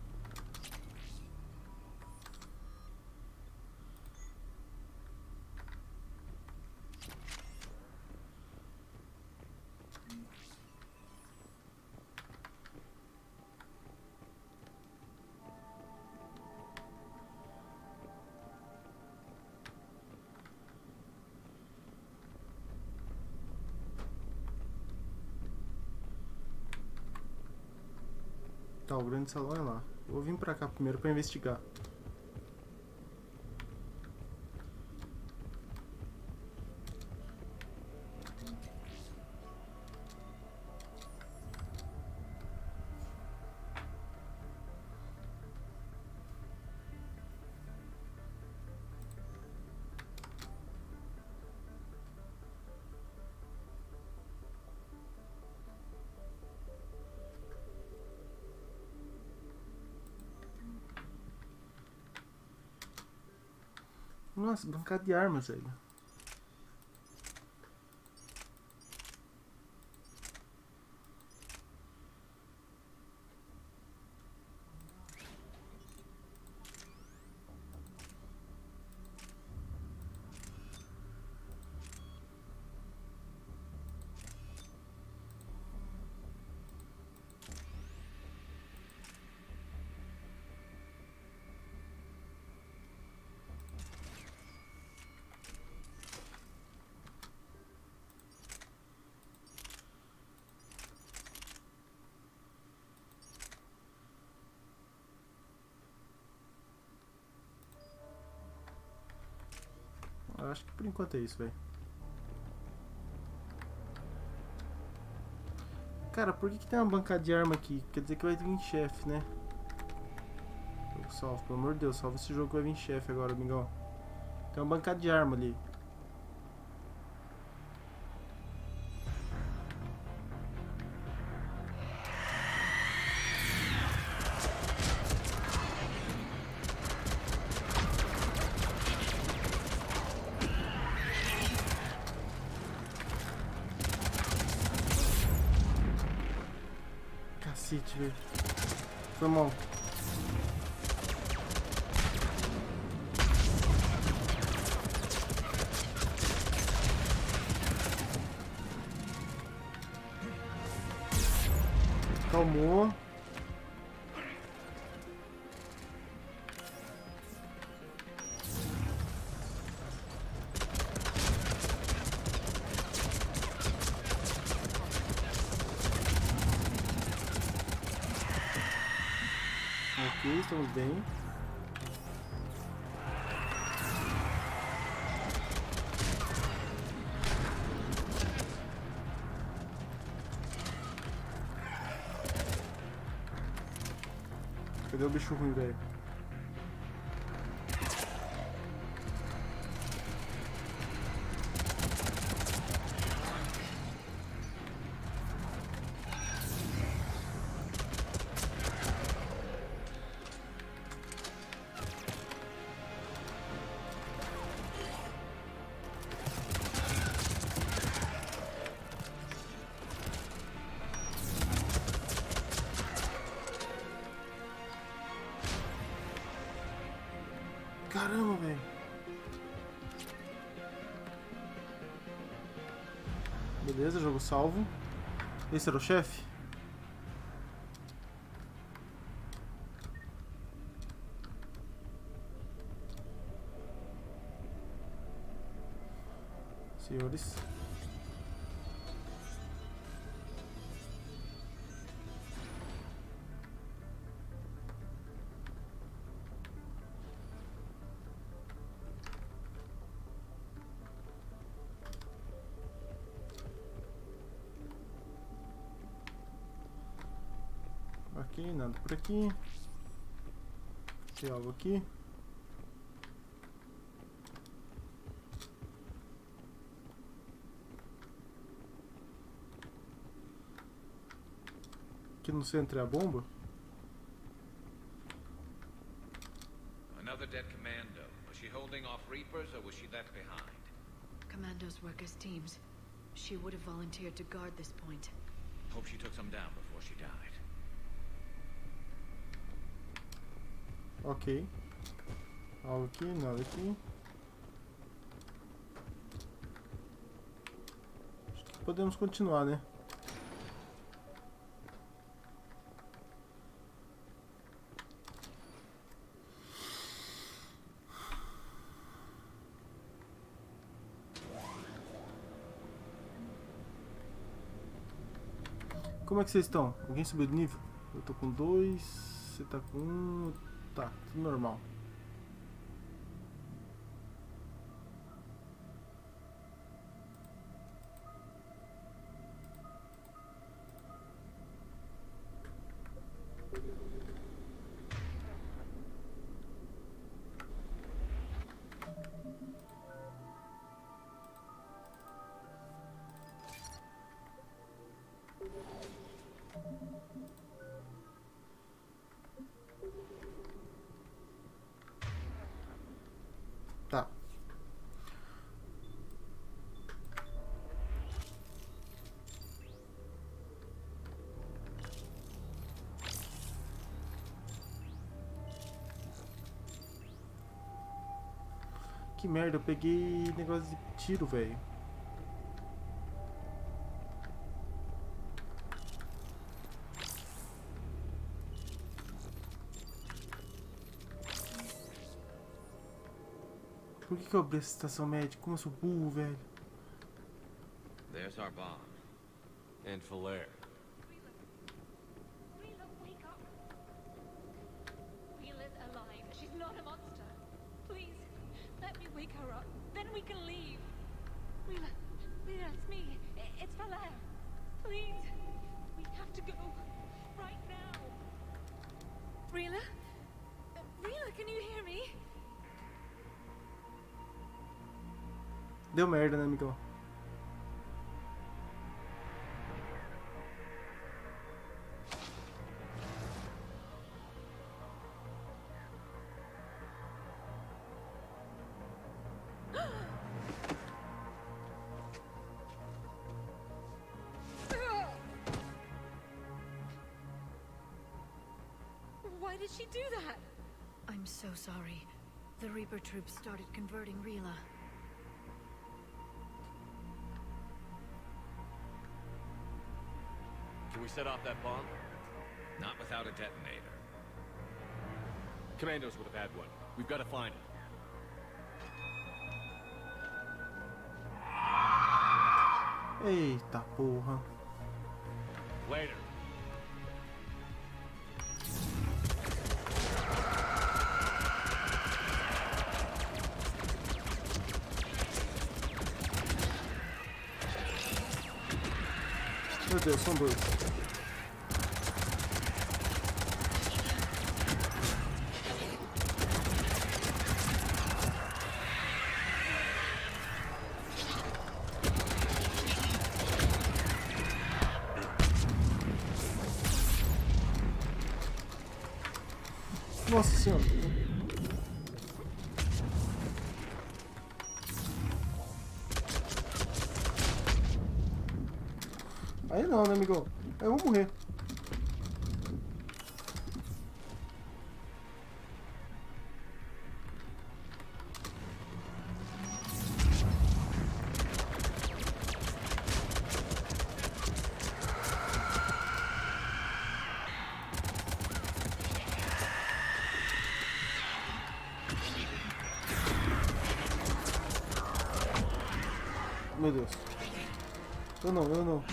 Tá, o grande salão é lá. Vou vir pra cá primeiro pra investigar. Nossa, bancada de armas, velho. Eu acho que por enquanto é isso, velho. Cara, por que tem uma bancada de arma aqui? Quer dizer que vai vir chefe, né? Salve, pelo amor de Deus, salva esse jogo que vai vir chefe agora, amigão. Tem uma bancada de arma ali. Cacete, velho. Foi mal. Calmou. Ok, estamos bem. Cadê o bicho ruim, velho? Caramba, velho. Beleza, jogo salvo. Esse era o chefe? Senhores. Ok, nada por aqui. Tem algo aqui. Aqui no centro é a bomba. Another dead commando. Was she holding off Reapers or was she left behind? Commandos work as teams. She would have volunteered to guard this point. Hope she took some down before she died. Ok. Algo aqui, nada aqui. Acho que podemos continuar, né? Como é que vocês estão? Alguém subiu de nível? Eu tô com 2, você tá com 1. Tá, tudo normal. Tá. Que merda, eu peguei negócio de tiro, velho. Por que eu abri essa estação médica? Como eu sou burro, velho. There's our bomb. And Falaire. Leela's alive. She's not a monster. Please, let me wake her up. Then we can Deu merda, né, amigão? Why did she do that? I'm so sorry. The Reaper troops started converting Rila. Can we set off that bomb? Not without a detonator. Commandos would have had one. We've got to find it. Eita porra. Later. Meu Deus, são dois. Nossa senhora. Aí não, né, amigão? Aí eu vou morrer. Meu Deus. Eu não.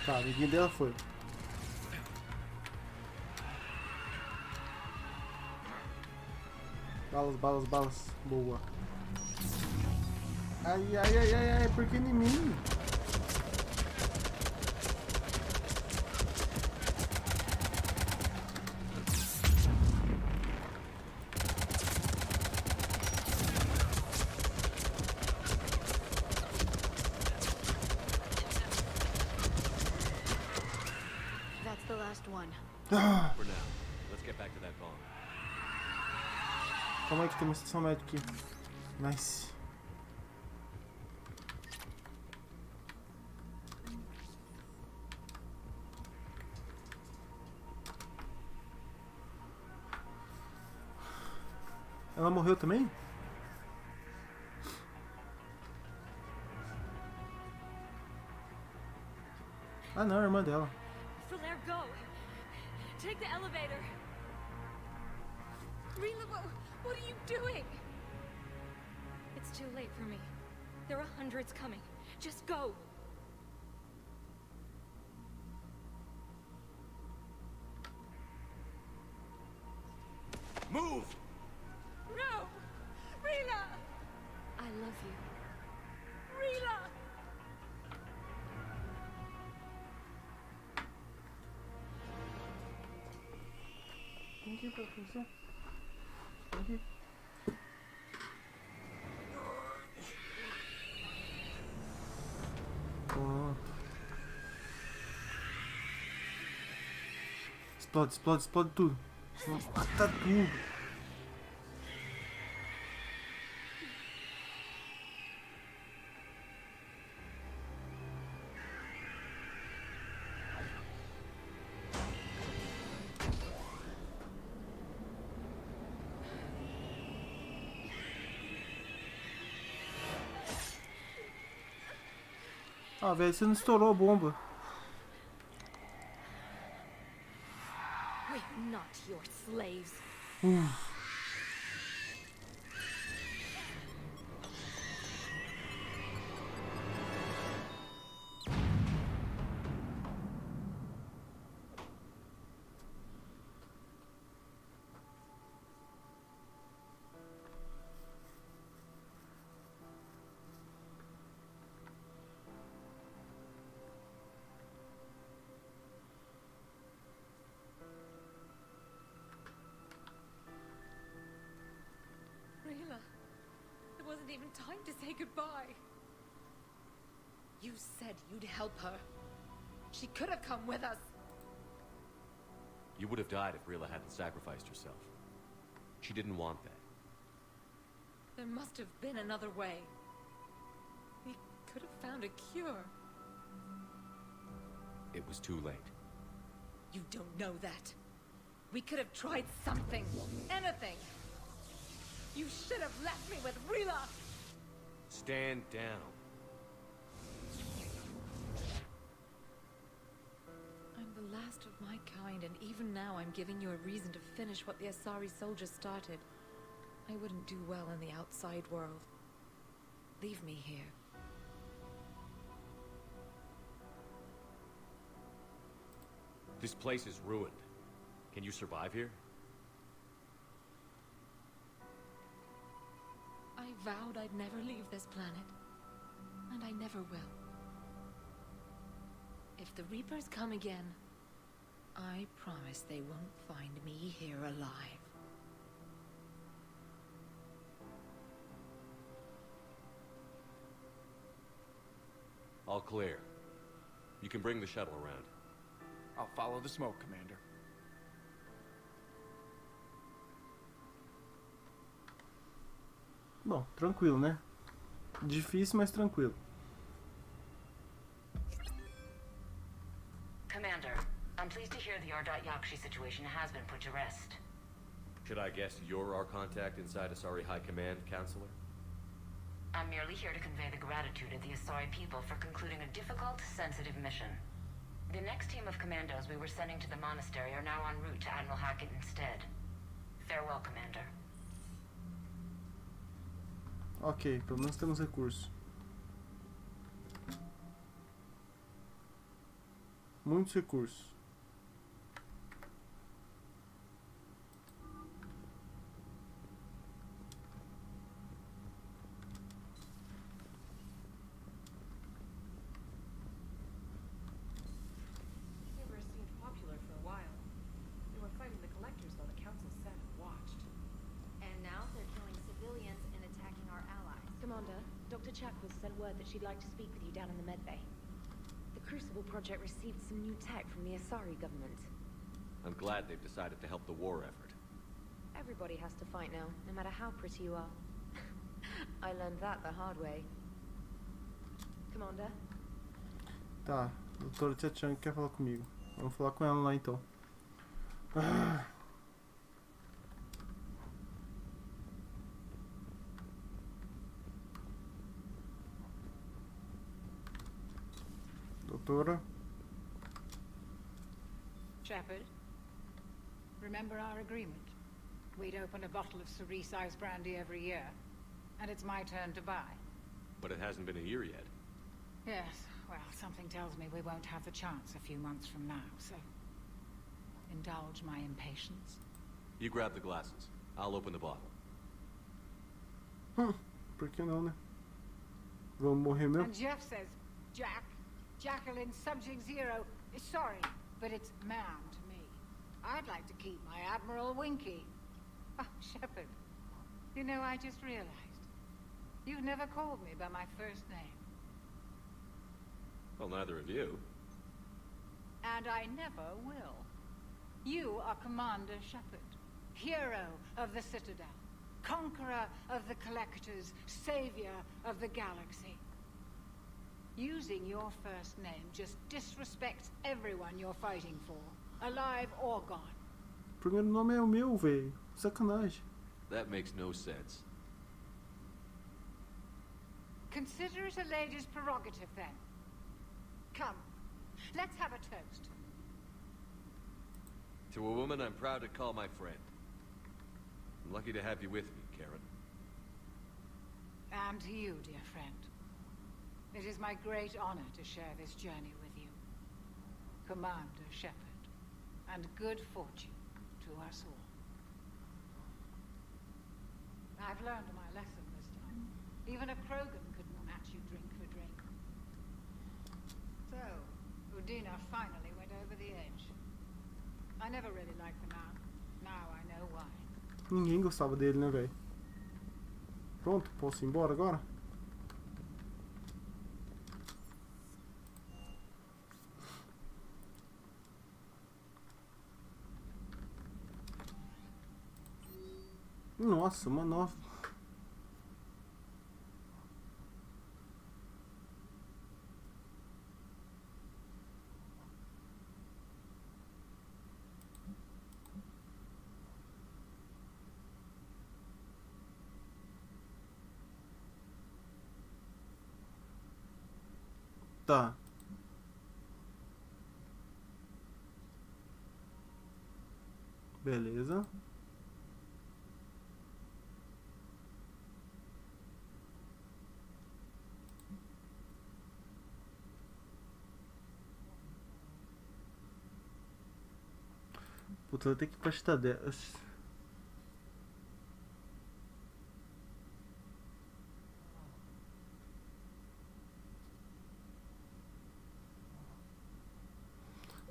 Tá, ninguém dela foi. Balas. Boa. Ai, por que em mim? That's the last one. For now, let's get back to that bomb. Calma aí que tem uma estação médica aqui. Nice. Ela morreu também? Ah não, a irmã dela. Flair, go! Take the elevator! Rila, what are you doing? It's too late for me. There are hundreds coming. Just go. Move! No! Rila! I love you. Rila! Aqui, professor. Aqui. Pronto. Explode tudo. Vamos matar tudo. Ah, velho, você não estourou a bomba. We're not your slaves. say goodbye. You said you'd help her. She could have come with us. You would have died if Rila hadn't sacrificed herself. She didn't want that. There must have been another way. We could have found a cure. It was too late. You don't know that. We could have tried something. Anything. You should have left me with Rila. Stand down. I'm the last of my kind, and even now I'm giving you a reason to finish what the Asari soldiers started. I wouldn't do well in the outside world. Leave me here. This place is ruined. Can you survive here? I vowed I'd never leave this planet. And I never will. If the Reapers come again, I promise they won't find me here alive. All clear. You can bring the shuttle around. I'll follow the smoke, Commander. Bom, tranquilo, né? Difícil, mas tranquilo. Commander, I'm pleased to hear the Ardot-Yakshi situation has been put to rest. Should I guess you're our contact inside Asari High Command, Counselor? I'm merely here to convey the gratitude of the Asari people for concluding a difficult, sensitive mission. The next team of commandos we were sending to the monastery are now en route to Admiral Hackett instead. Farewell, Commander. Ok, pelo menos temos recursos. Muitos recursos. Cerberus seemed popular for a while. They were fighting the collectors while the council sat and watched. And now they're killing civilians and attacking our allies. Commander, Dr. Chakwas sent word that she'd like to speak with you down in the medbay. The Crucible Project received some new tech from the Asari government. I'm glad they've decided to help the war effort. Everybody has to fight now, no matter how pretty you are. I learned that the hard way. Commander? Tá, a doutora Tia Chang quer falar comigo. Vamos falar com ela lá então. Doutora? Shepard, remember our agreement? We'd open a bottle of cerise-sized brandy every year, and it's my turn to buy. But it hasn't been a year yet. Yes, well, something tells me we won't have the chance a few months from now, so indulge my impatience. You grab the glasses. I'll open the bottle. Por que não, né? Vamos morrer mesmo? And Jeff says, Jack, Jacqueline Subject Zero is sorry, but it's ma'am to me. I'd like to keep my Admiral Winky. Oh, Shepard, you know, I just realized. You've never called me by my first name. Well, neither of you. And I never will. You are Commander Shepard, hero of the Citadel, conqueror of the Collectors, savior of the galaxy. Using your first name just disrespects everyone you're fighting for, alive or gone. O primeiro nome é o meu, velho. Sacanagem. That makes no sense. Consider it a lady's prerogative, then. Come, let's have a toast. To a woman I'm proud to call my friend. I'm lucky to have you with me, Karen. And to you, dear friend. It is my great honor to share this journey with you. Commander Shepard. And good fortune to us all. I've learned my lesson this time. Even a Krogan couldn't match you drink for drink. So, Udina finally went over the edge. I never really liked the man. Now I know why. Ninguém gostava dele, né, velho? Pronto, posso ir embora agora? Nossa, uma nova. Tá. Beleza. Puta, eu vou ter que ir pra Cidadela.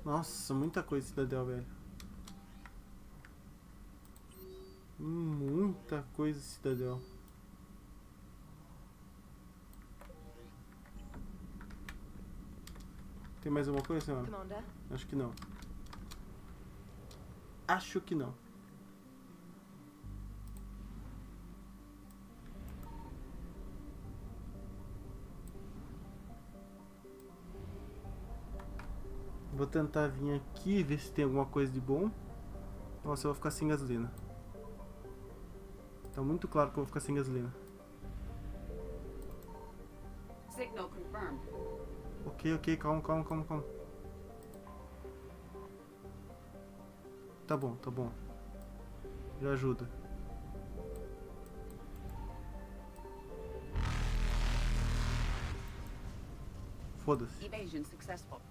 Nossa, muita coisa Cidadel, velho. Muita coisa Cidadel. Tem mais alguma coisa, senhora? Commander? Acho que não. Acho que não. Vou tentar vir aqui e ver se tem alguma coisa de bom. Nossa, eu vou ficar sem gasolina. Tá muito claro que eu vou ficar sem gasolina. Signal confirmed. Ok, calma. Tá bom. Já ajuda. Foda-se. Evasion successful.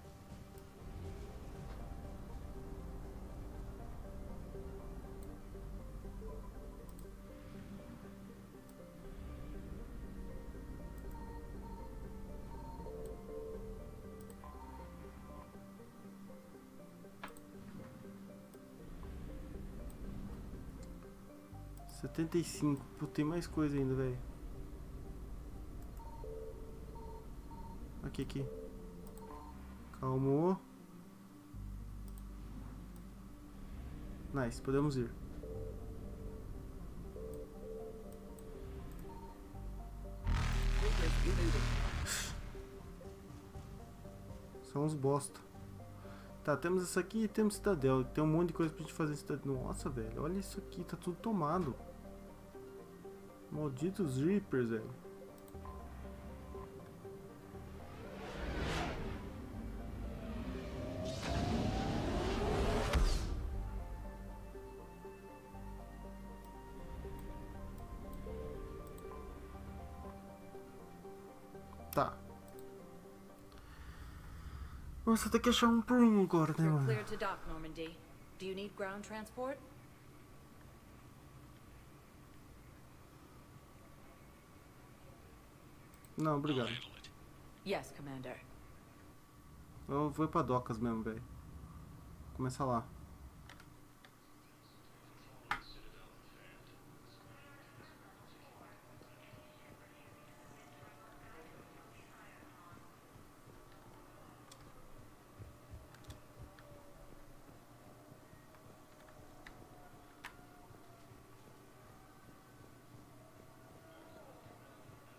Setenta e cinco. Pô, tem mais coisa ainda, velho. Aqui. Calmou. Nice, podemos ir. São uns bosta. Tá, temos essa aqui e temos Cidadel. Tem um monte de coisa pra gente fazer em Cidadel. Nossa, velho, olha isso aqui, tá tudo tomado. Malditos Reapers, velho. Tá. Nossa, tem que achar um por um agora, né, You're mano? clear to dock, Normandy. Do you need ground transport? Não, obrigado. Yes, Commander. Eu vou pra docas mesmo, velho. Começa lá.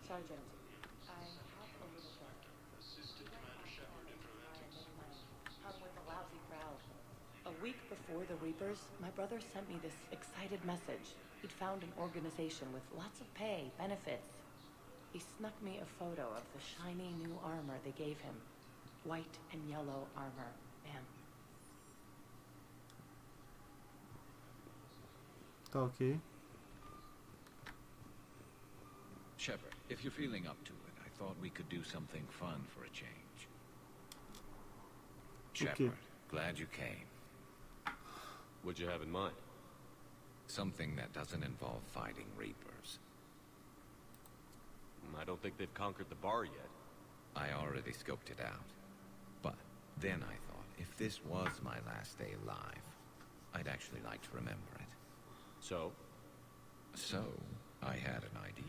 Sergeant, I have a little dark. Assistant Commander Shepard in Preventives. I'm with a lousy crowd. A week before the Reapers, my brother sent me this excited message. He'd found an organization with lots of pay, benefits. He snuck me a photo of the shiny new armor they gave him. White and yellow armor. Man. Tá ok. Shepard, if you're feeling up to it, I thought we could do something fun for a change. Shepard, glad you came. What'd you have in mind? Something that doesn't involve fighting Reapers. I don't think they've conquered the bar yet. I already scoped it out. But then I thought, if this was my last day alive, I'd actually like to remember it. So? So, I had an idea.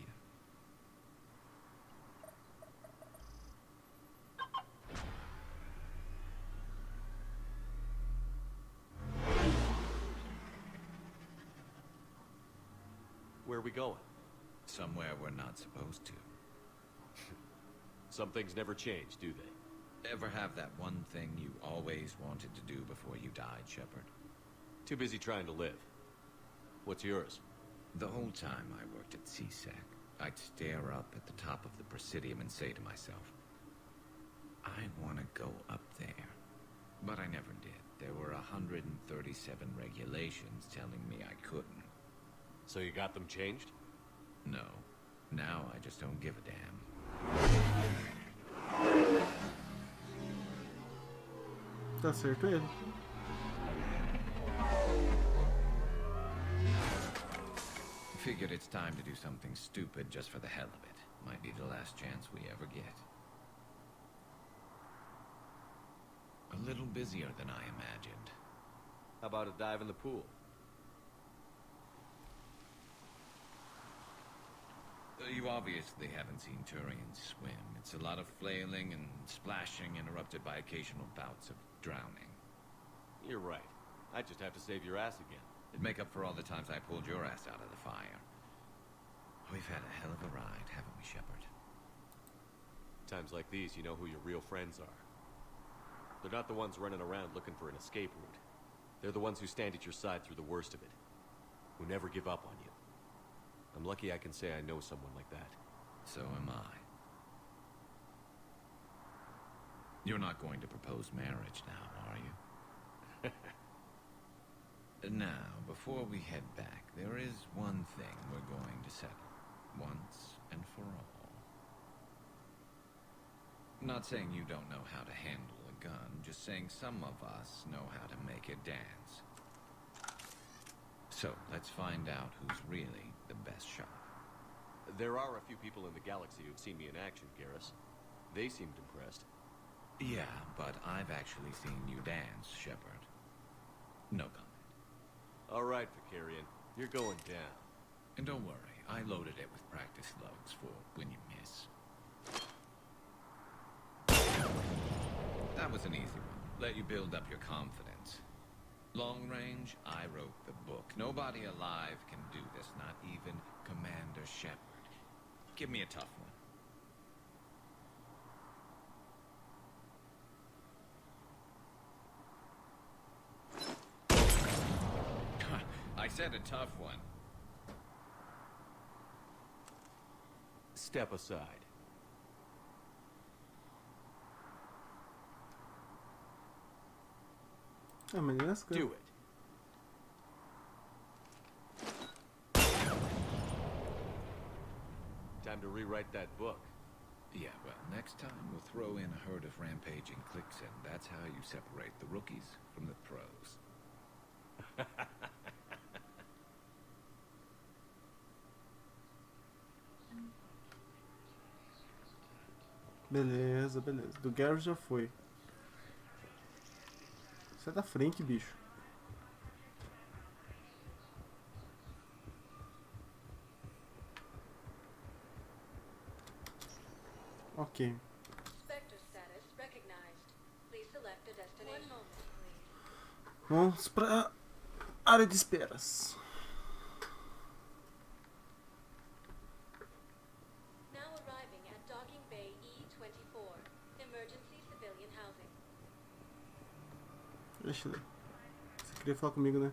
we going? Somewhere we're not supposed to. Some things never change, do they? Ever have that one thing you always wanted to do before you died, Shepard? Too busy trying to live. What's yours? The whole time I worked at CSEC, I'd stare up at the top of the Presidium and say to myself, I want to go up there. But I never did. There were 137 regulations telling me I couldn't. So you got them changed? No. Now I just don't give a damn. Tá certo ele. Figured it's time to do something stupid just for the hell of it. Might be the last chance we ever get. A little busier than I imagined. How about a dive in the pool? You obviously haven't seen Turians swim. It's a lot of flailing and splashing interrupted by occasional bouts of drowning. You're right. I just have to save your ass again. It'd make up for all the times I pulled your ass out of the fire. We've had a hell of a ride, haven't we, Shepard? Times like these, you know who your real friends are. They're not the ones running around looking for an escape route. They're the ones who stand at your side through the worst of it. Who never give up on you. I'm lucky I can say I know someone like that. So am I. You're not going to propose marriage now, are you? Now, before we head back, there is one thing we're going to settle. Once and for all. Not saying you don't know how to handle a gun, just saying some of us know how to make it dance. So, let's find out who's really the best shot. There are a few people in the galaxy who've seen me in action, Garrus. They seemed impressed. Yeah, but I've actually seen you dance, Shepard. No comment. All right, Vicarian. You're going down. And don't worry, I loaded it with practice loads for when you miss. That was an easy one. Let you build up your confidence. Long range, I wrote the book. Nobody alive can do this, not even Commander Shepard. Give me a tough one. I said a tough one. Step aside. Ah, mas that's good. Do it. Time to rewrite that book. Yeah, well, next time we'll throw in a herd of rampaging cliques, and that's how you separate the rookies from the pros. Beleza, beleza. Do Garrus já foi. Sai da frente, bicho. Ok. Spectre status recognized. Please select a destination. One moment, please. Vamos pra área de esperas. Now arriving at Docking Bay E24. Emergency civilian housing. Deixa eu ler. Você queria falar comigo, né?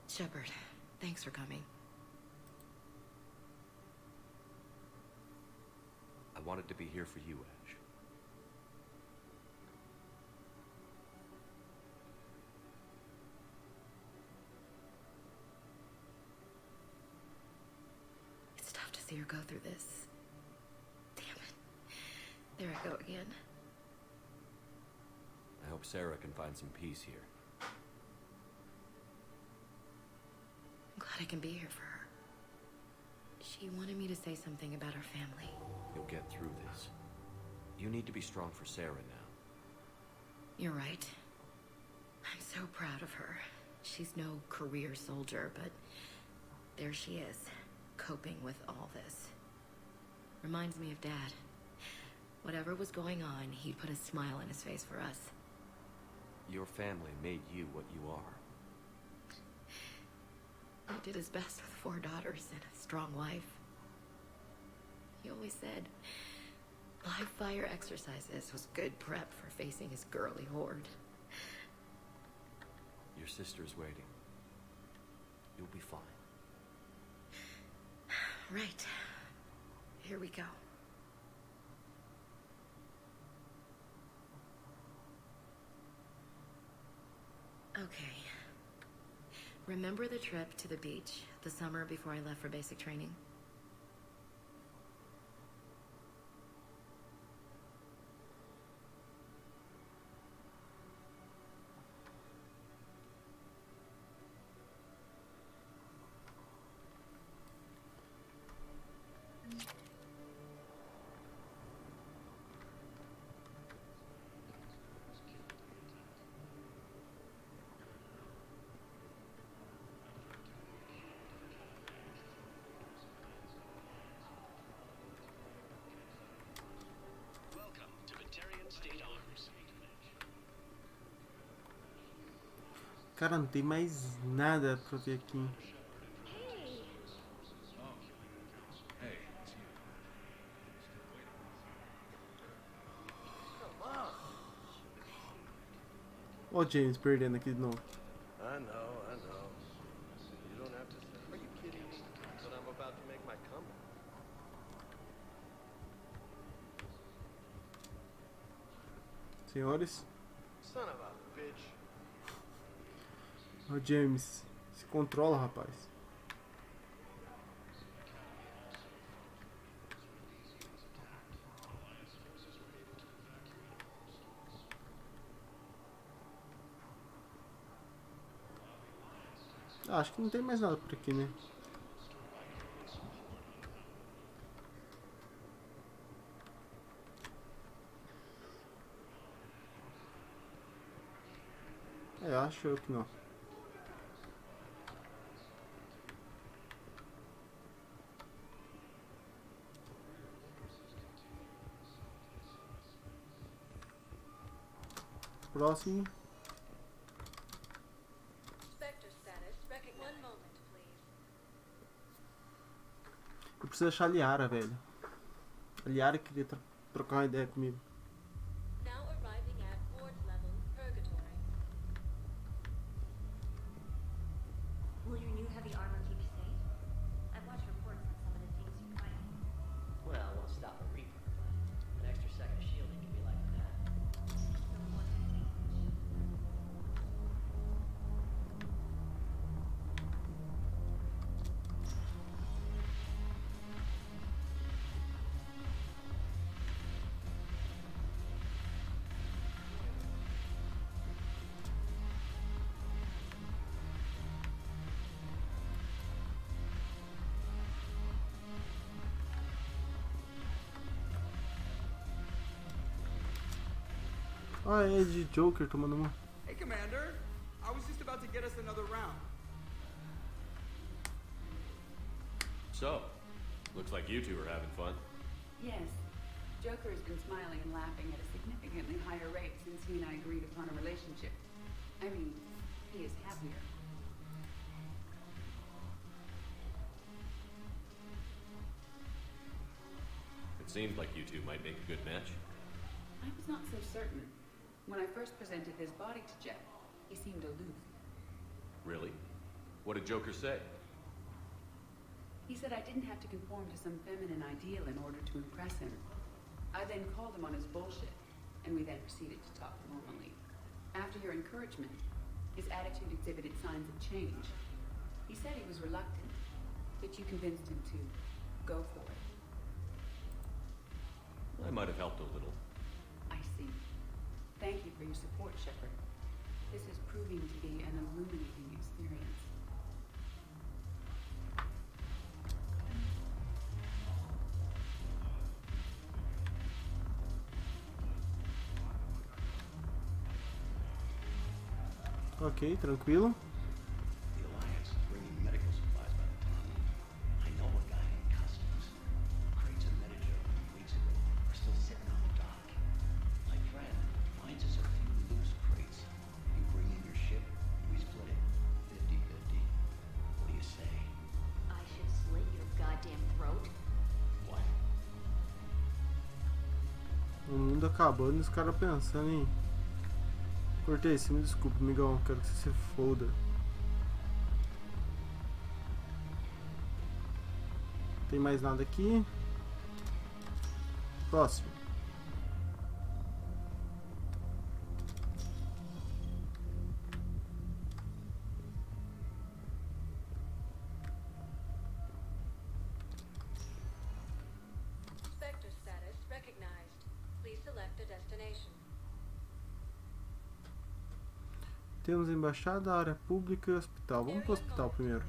Shepard, thanks for coming. I wanted to be here for you, Ash. It's tough to see her go through this. Damn it. There I go again. I hope Sarah can find some peace here. I'm glad I can be here for her. She wanted me to say something about her family. You'll get through this. You need to be strong for Sarah now. You're right. I'm so proud of her. She's no career soldier, but there she is, coping with all this. Reminds me of Dad. Whatever was going on, he'd put a smile on his face for us. Your family made you what you are. He did his best with 4 daughters and a strong wife. He always said live fire exercises was good prep for facing his girly horde. Your sister's waiting. You'll be fine. Right. Here we go. Okay. Remember the trip to the beach the summer before I left for basic training? Cara, não tem mais nada pra ver aqui. Ó o James perdendo aqui de novo. I know. You don't have to say. Are you kidding me? But I'm about to make my comeback. Senhores. Son of a bitch. Ó o James. Se controla, rapaz. Acho que não tem mais nada por aqui, né? Acho eu que não. Próximo. Eu preciso achar a Liara, velho. A Liara queria trocar uma ideia comigo. Will your new heavy armor keep you safe? I've watched reports on some of the things you fight. Well, it won't stop a Reaper, but an extra second of shielding can be like that. Ah, é de Joker tomando uma. Hey, Commander. I was just about to get us another round. So, looks like you two are having fun. Yes. Joker has been smiling and laughing at a significantly higher rate since he and I agreed upon a relationship. I mean, he is happier. It seems like you two might make a good match. I was not so certain. When I first presented his body to Jeff, he seemed aloof. Really? What did Joker say? He said I didn't have to conform to some feminine ideal in order to impress him. I then called him on his bullshit, and we then proceeded to talk normally. After your encouragement, his attitude exhibited signs of change. He said he was reluctant, but you convinced him to go for it. I might have helped a little. I see. Thank you for your support, Shepard. This is proving to be an illuminating experience. Ok, tranquilo. The Alliance is bringing medical supplies by the ton. I know a guy in customs. Crates of Medijo from weeks ago are still sitting on the dock. My friend finds us a few loose crates. You bring in your ship, we split it 50-50. What do you say? O mundo acabando e os caras pensando em... Cortei, me desculpa, amigão. Quero que você se foda. Tem mais nada aqui. Próximo. Sector status recognized. Please select a destination. Temos embaixada, área pública e hospital. Vamos pro hospital primeiro.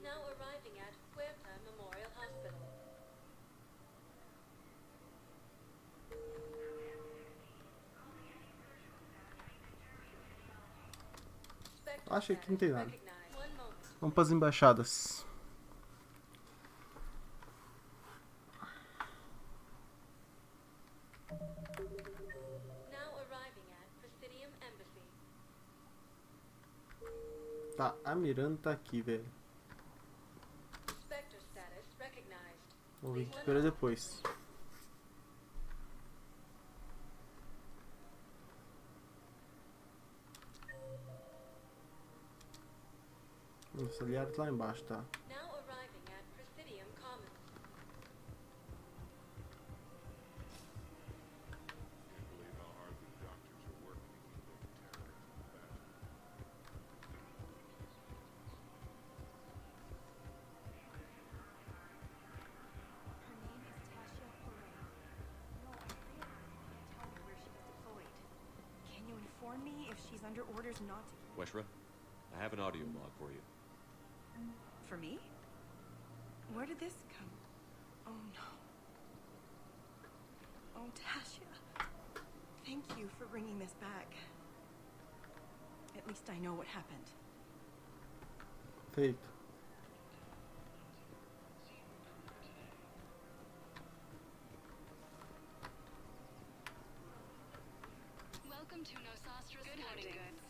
Now arriving at Puerta Memorial Hospital. Achei que não tem nada. Recognized. One moment. Vamos para as embaixadas. Now arriving at Presidium Embassy. Tá, a Miranda tá aqui, velho. Sector status recognized. Vou ver que espera depois. Nossa, aliados lá embaixo, tá? Now arriving at Presidium Commons. Can you inform me if she's under orders not to... Weshra, I have an audio log for you. For me? Where did this come? Oh no. Oh, Tasha. Thank you for bringing this back. At least I know what happened. Feito. Welcome to Nosastra's Good Hunting Goods.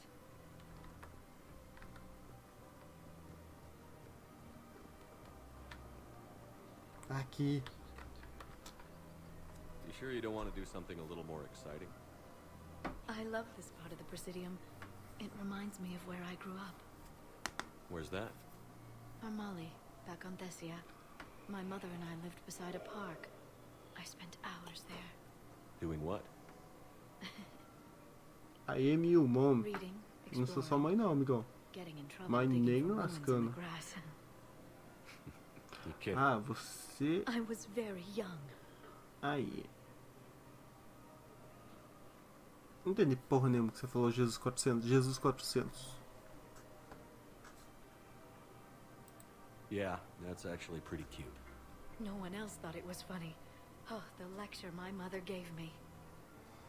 Aqui. You sure you don't want to do something a little more exciting? I love this part of the Presidium. It reminds me of where I grew up. Where's that? Armali, back on Thessia. My mother and I lived beside a park. I spent hours there. Doing what? Aí, meu irmão. Reading, Não sou sua exploring, mãe não, amigão. getting in trouble Mas digging nem for bones in lascando. the grass. You kidding? Ah, você... I was very young. Aí. Não entendi porra nenhuma que você falou Jesus 400. Jesus 400. Yeah, that's actually pretty cute. No one else thought it was funny. Oh, the lecture my mother gave me.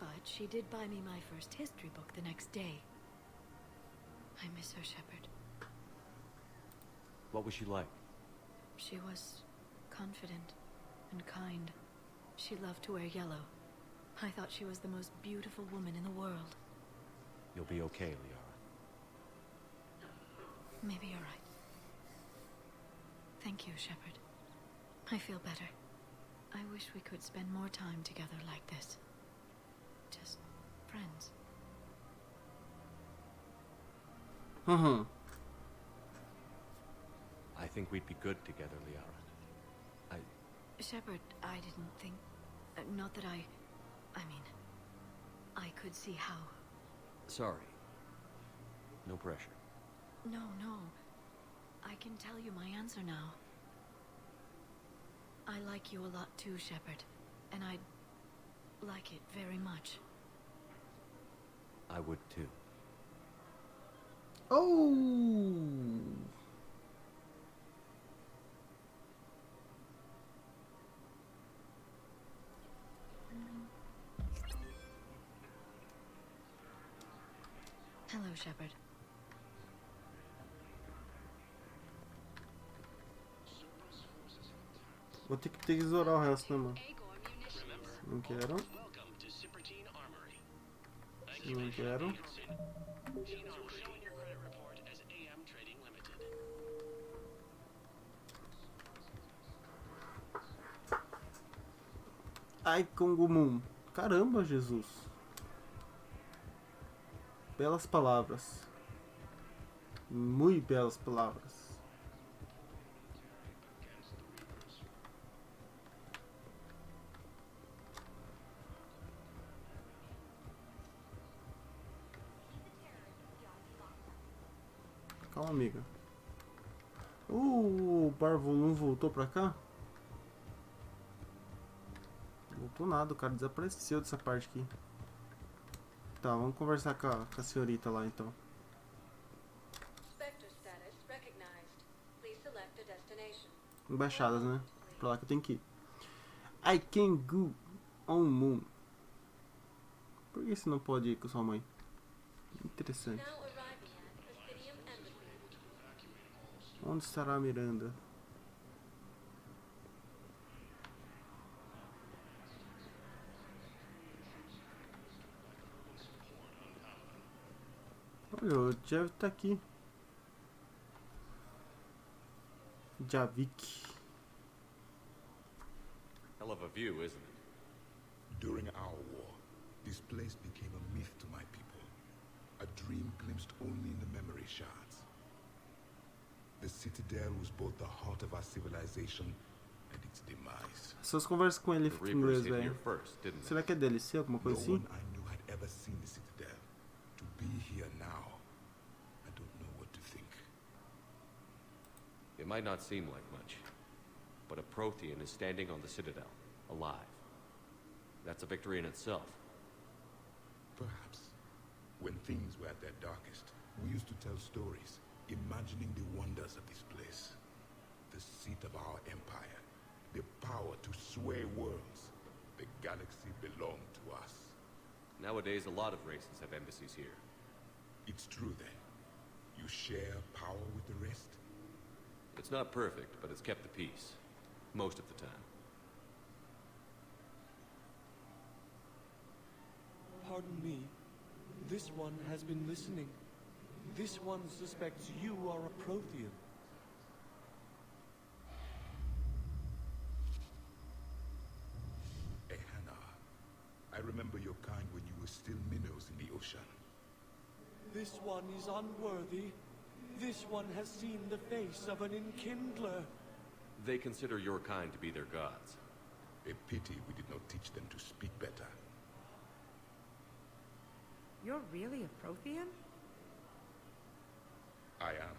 But she did buy me my first history book the next day. I miss her, Shepard. What was she like? She was confident and kind. She loved to wear yellow. I thought she was the most beautiful woman in the world. You'll be okay, Liara. Maybe you're right. Thank you, Shepard. I feel better. I wish we could spend more time together like this. Just friends. I think we'd be good together, Liara. Shepard, I didn't think... not that I mean... I could see how... Sorry. No pressure. No. I can tell you my answer now. I like you a lot too, Shepard. And I'd like it very much. I would too. Oh! Hello, Shepard. Vou ter que tesourar o resto, né, mano? Não quero. Não quero. Ai, Kongumon. Caramba, Jesus. Belas palavras. Muito belas palavras. Calma, amiga. O Barvo não voltou pra cá? Não voltou nada, o cara desapareceu dessa parte aqui. Tá, vamos conversar com a senhorita lá então. Spectre status recognized. Please select a destination. Embaixadas, né? Pra lá que eu tenho que ir. I can go on moon. Por que você não pode ir com sua mãe? Interessante. Now arriving at Presidium Embassy. Onde estará a Miranda? Olha, o Jav tá aqui. Javik. Hell of a view, isn't it? During our war, this place became a myth to my people. A dream glimpsed only in the memory shards. The Citadel was both the heart of our civilization and its demise. Suas conversas com ele The ficam em inglês, Reapers hit here velho. first, didn't they? Será que é DLC, alguma No coisa assim? one I knew had ever seen the Citadel. To be here now, I don't know what to think. It might not seem like much, but a Prothean is standing on the Citadel, alive. That's a victory in itself. Perhaps. When things were at their darkest, we used to tell stories, imagining the wonders of this place. The seat of our empire, the power to sway worlds. The galaxy belonged to us. Nowadays, a lot of races have embassies here. It's true then. You share power with the rest? It's not perfect, but it's kept the peace. Most of the time. Pardon me. This one has been listening. This one suspects you are a Prothean. Ehana, I remember your kind when you were still minnows in the ocean. This one is unworthy. This one has seen the face of an enkindler. They consider your kind to be their gods. A pity we did not teach them to speak better. You're really a Prothean? I am.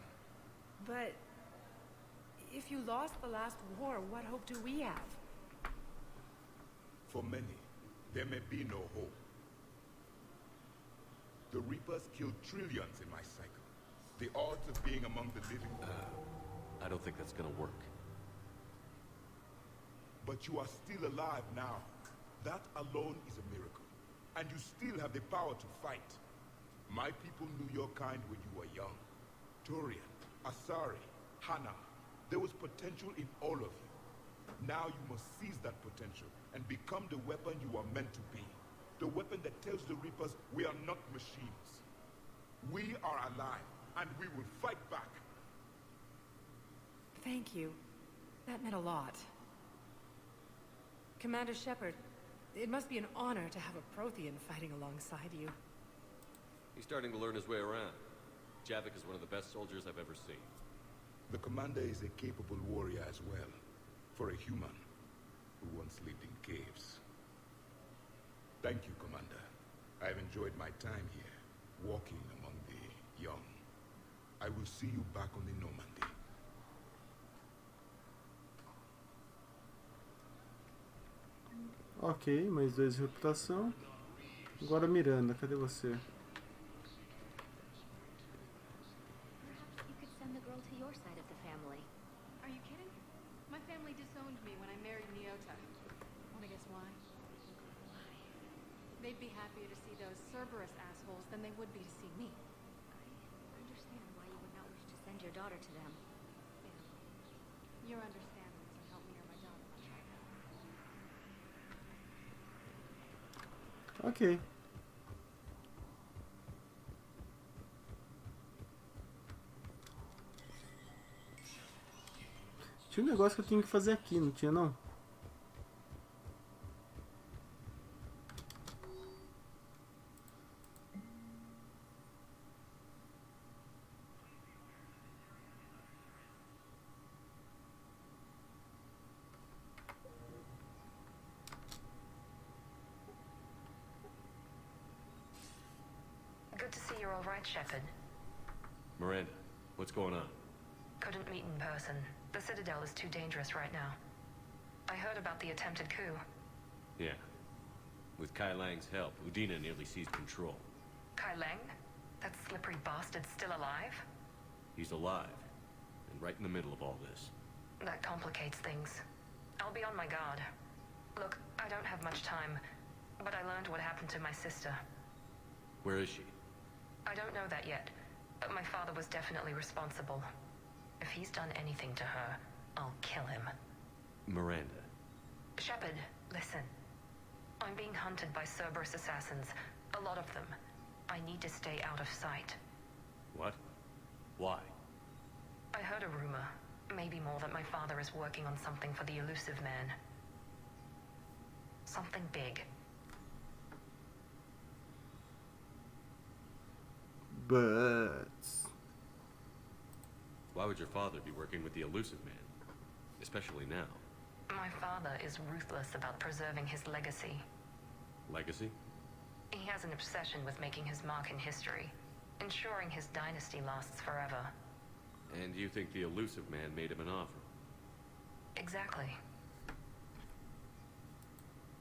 But if you lost the last war, what hope do we have? For many, there may be no hope. The Reapers killed trillions in my cycle. The odds of being among the living... I don't think that's gonna work. But you are still alive now. That alone is a miracle. And you still have the power to fight. My people knew your kind when you were young. Torian, Asari, Hana. There was potential in all of you. Now you must seize that potential and become the weapon you are meant to be. The weapon that tells the Reapers we are not machines. We are alive, and we will fight back. Thank you. That meant a lot. Commander Shepard, it must be an honor to have a Prothean fighting alongside you. He's starting to learn his way around. Javik is one of the best soldiers I've ever seen. The commander is a capable warrior as well, for a human who once lived in caves. Thank you, Commander. I've enjoyed my time here, walking among the young. I will see you back on the Normandy. Ok, mais 2 de reputação. Agora Miranda, cadê você? Perhaps you could send the girl to your side of the family. Are you kidding? My family disowned me when I married Nyota. Wanna guess why? They'd be happier to see those Cerberus assholes than they would be to see me. I understand why you would not wish to send your daughter to them. Your understanding doesn't help me or my daughter much right now. Ok. Tinha um negócio que eu tinha que fazer aqui, não tinha não? you're all right, Shepard. Miranda, what's going on? Couldn't meet in person. The Citadel is too dangerous right now. I heard about the attempted coup. Yeah. With Kai Lang's help, Udina nearly seized control. Kai Lang? That slippery bastard's still alive? He's alive, and right in the middle of all this. That complicates things. I'll be on my guard. Look, I don't have much time, but I learned what happened to my sister. Where is she? I don't know that yet, but my father was definitely responsible. If he's done anything to her, I'll kill him. Miranda. Shepard, listen. I'm being hunted by Cerberus assassins. A lot of them. I need to stay out of sight. What? Why? I heard a rumor, maybe more, that my father is working on something for the Elusive Man. Something big. But... Why would your father be working with the Elusive Man? Especially now. My father is ruthless about preserving his legacy. Legacy? He has an obsession with making his mark in history, ensuring his dynasty lasts forever. And you think the Elusive Man made him an offer? Exactly.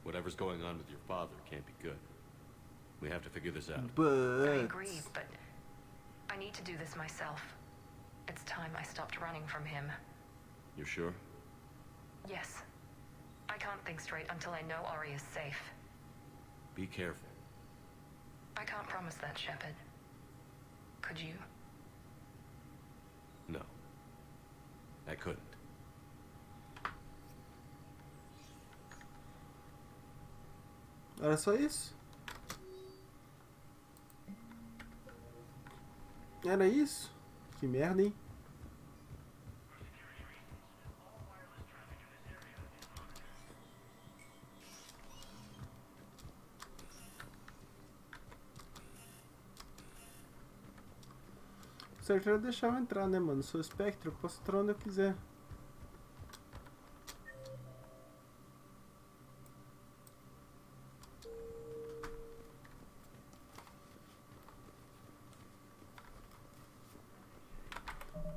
Whatever's going on with your father can't be good. We have to figure this out. I agree, but I need to do this myself. It's time I stopped running from him. You're sure? Yes. I can't think straight until I know Ori is safe. Be careful. I can't promise that, Shepard. Could you? No. I couldn't. Era só isso? Era isso? Que merda, hein? Certo, eu deixar eu entrar, né, mano? Sou espectro, eu posso entrar onde eu quiser.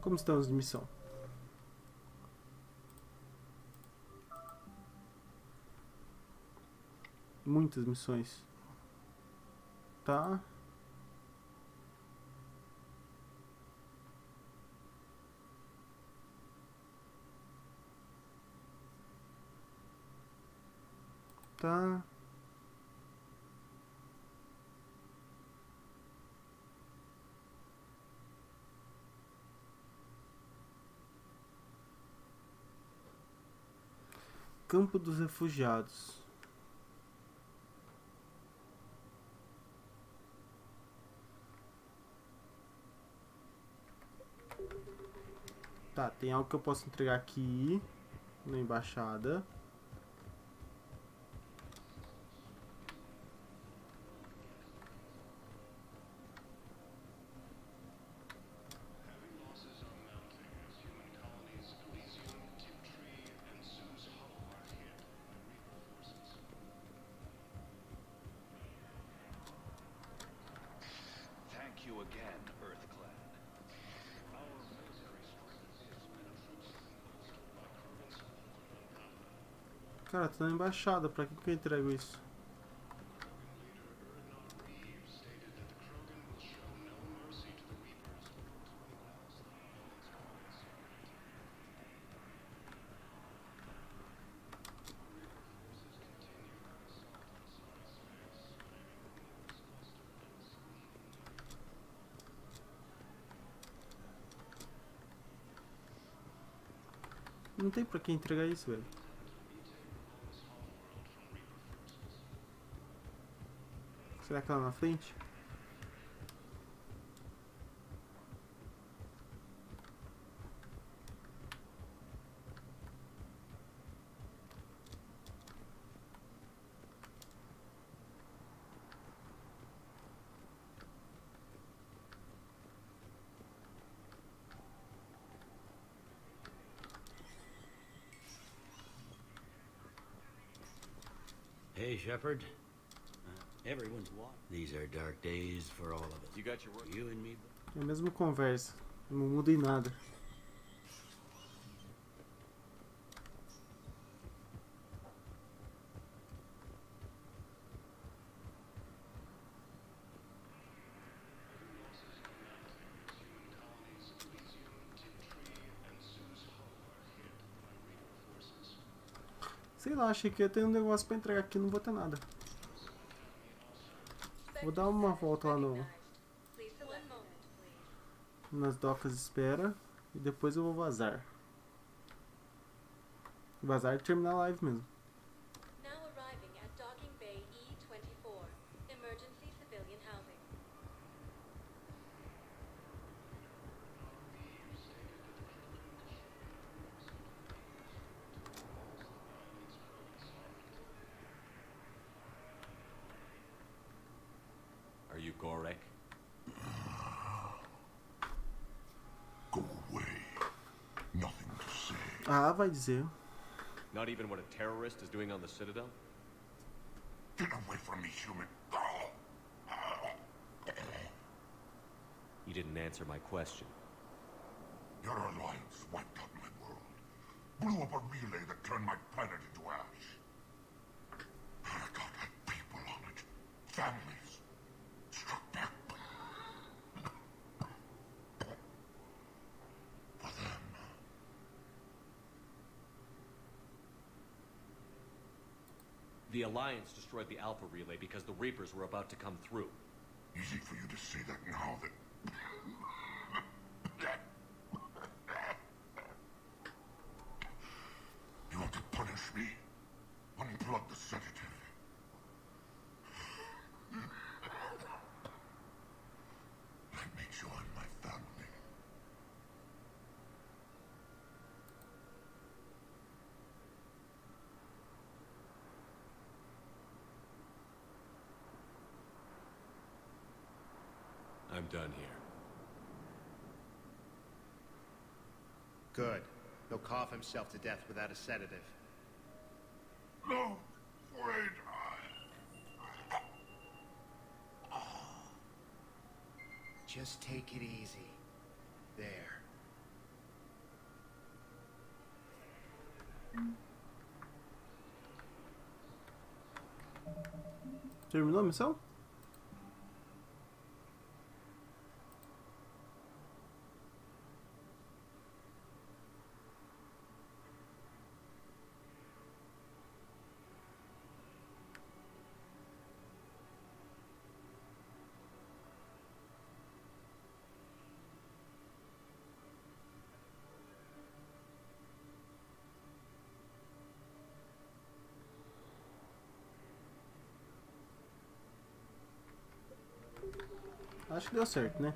Como estamos de missão? Muitas missões. Tá. Tá. Campo dos Refugiados. Tá, tem algo que eu posso entregar aqui na embaixada. Cara, tá na embaixada, pra que eu entrego isso? Não tem pra que entregar isso, velho. Será que é lá na frente? Hey, Shepard. Everyone's walking. These are dark days for all of us. You got your work? You and me. É a mesma conversa. Não muda em nada. Sei lá, achei que ia ter um negócio pra entregar aqui, não vou ter nada. Vou dar uma volta lá no... nas docas de espera e depois eu vou vazar. Vazar e terminar a live mesmo. Now arriving at docking bay E24, emergency civilian housing. Are you Gorek? Go away. Nothing to say. Ah, vai dizer. Not even what a terrorist is doing on the Citadel? Get away from me, human. You didn't answer my question. Your alliance wiped out my world. Blew up a relay that turned my planet into ash. Paragon had people on it. Families. Struck back. For them. The Alliance destroyed the Alpha Relay because the Reapers were about to come through. Easy for you to say that now that... You want to punish me? Unplug the sedative. Let me join my family. I'm done here. Good. He'll cough himself to death without a sedative. No, wait. Just take it easy. There. Terminou a missão? Acho que deu certo, né?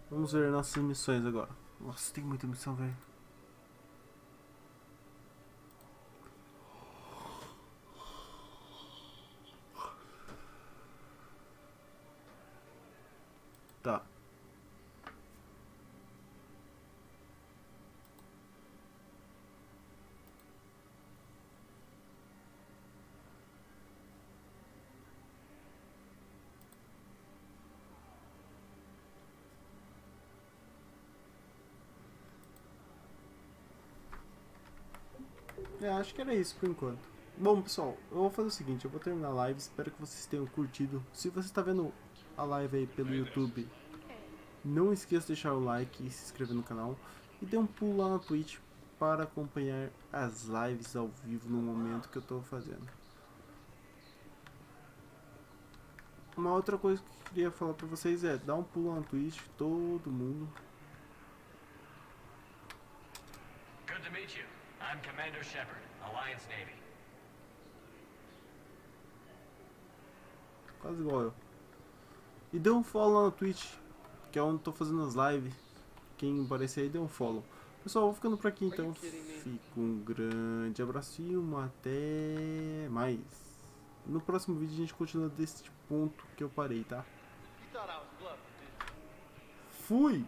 Vamos ver nossas missões agora. Nossa, tem muita missão, velho. Tá. Acho que era isso por enquanto. Bom, pessoal, eu vou fazer o seguinte, eu vou terminar a live, espero que vocês tenham curtido. Se você está vendo a live aí pelo YouTube, não esqueça de deixar o like e se inscrever no canal. E dê um pulo lá na Twitch para acompanhar as lives ao vivo no momento que eu estou fazendo. Uma outra coisa que eu queria falar para vocês é, dá um pulo lá na Twitch, todo mundo. Good to meet you. I'm Commander Shepard, Alliance Navy. Quase igual eu. E dê um follow lá no Twitch, que é onde eu tô fazendo as lives. Quem aparecer aí, dê um follow. Pessoal, vou ficando por aqui então. Fica um grande abraço e até mais. No próximo vídeo a gente continua desse ponto que eu parei, tá? Fui!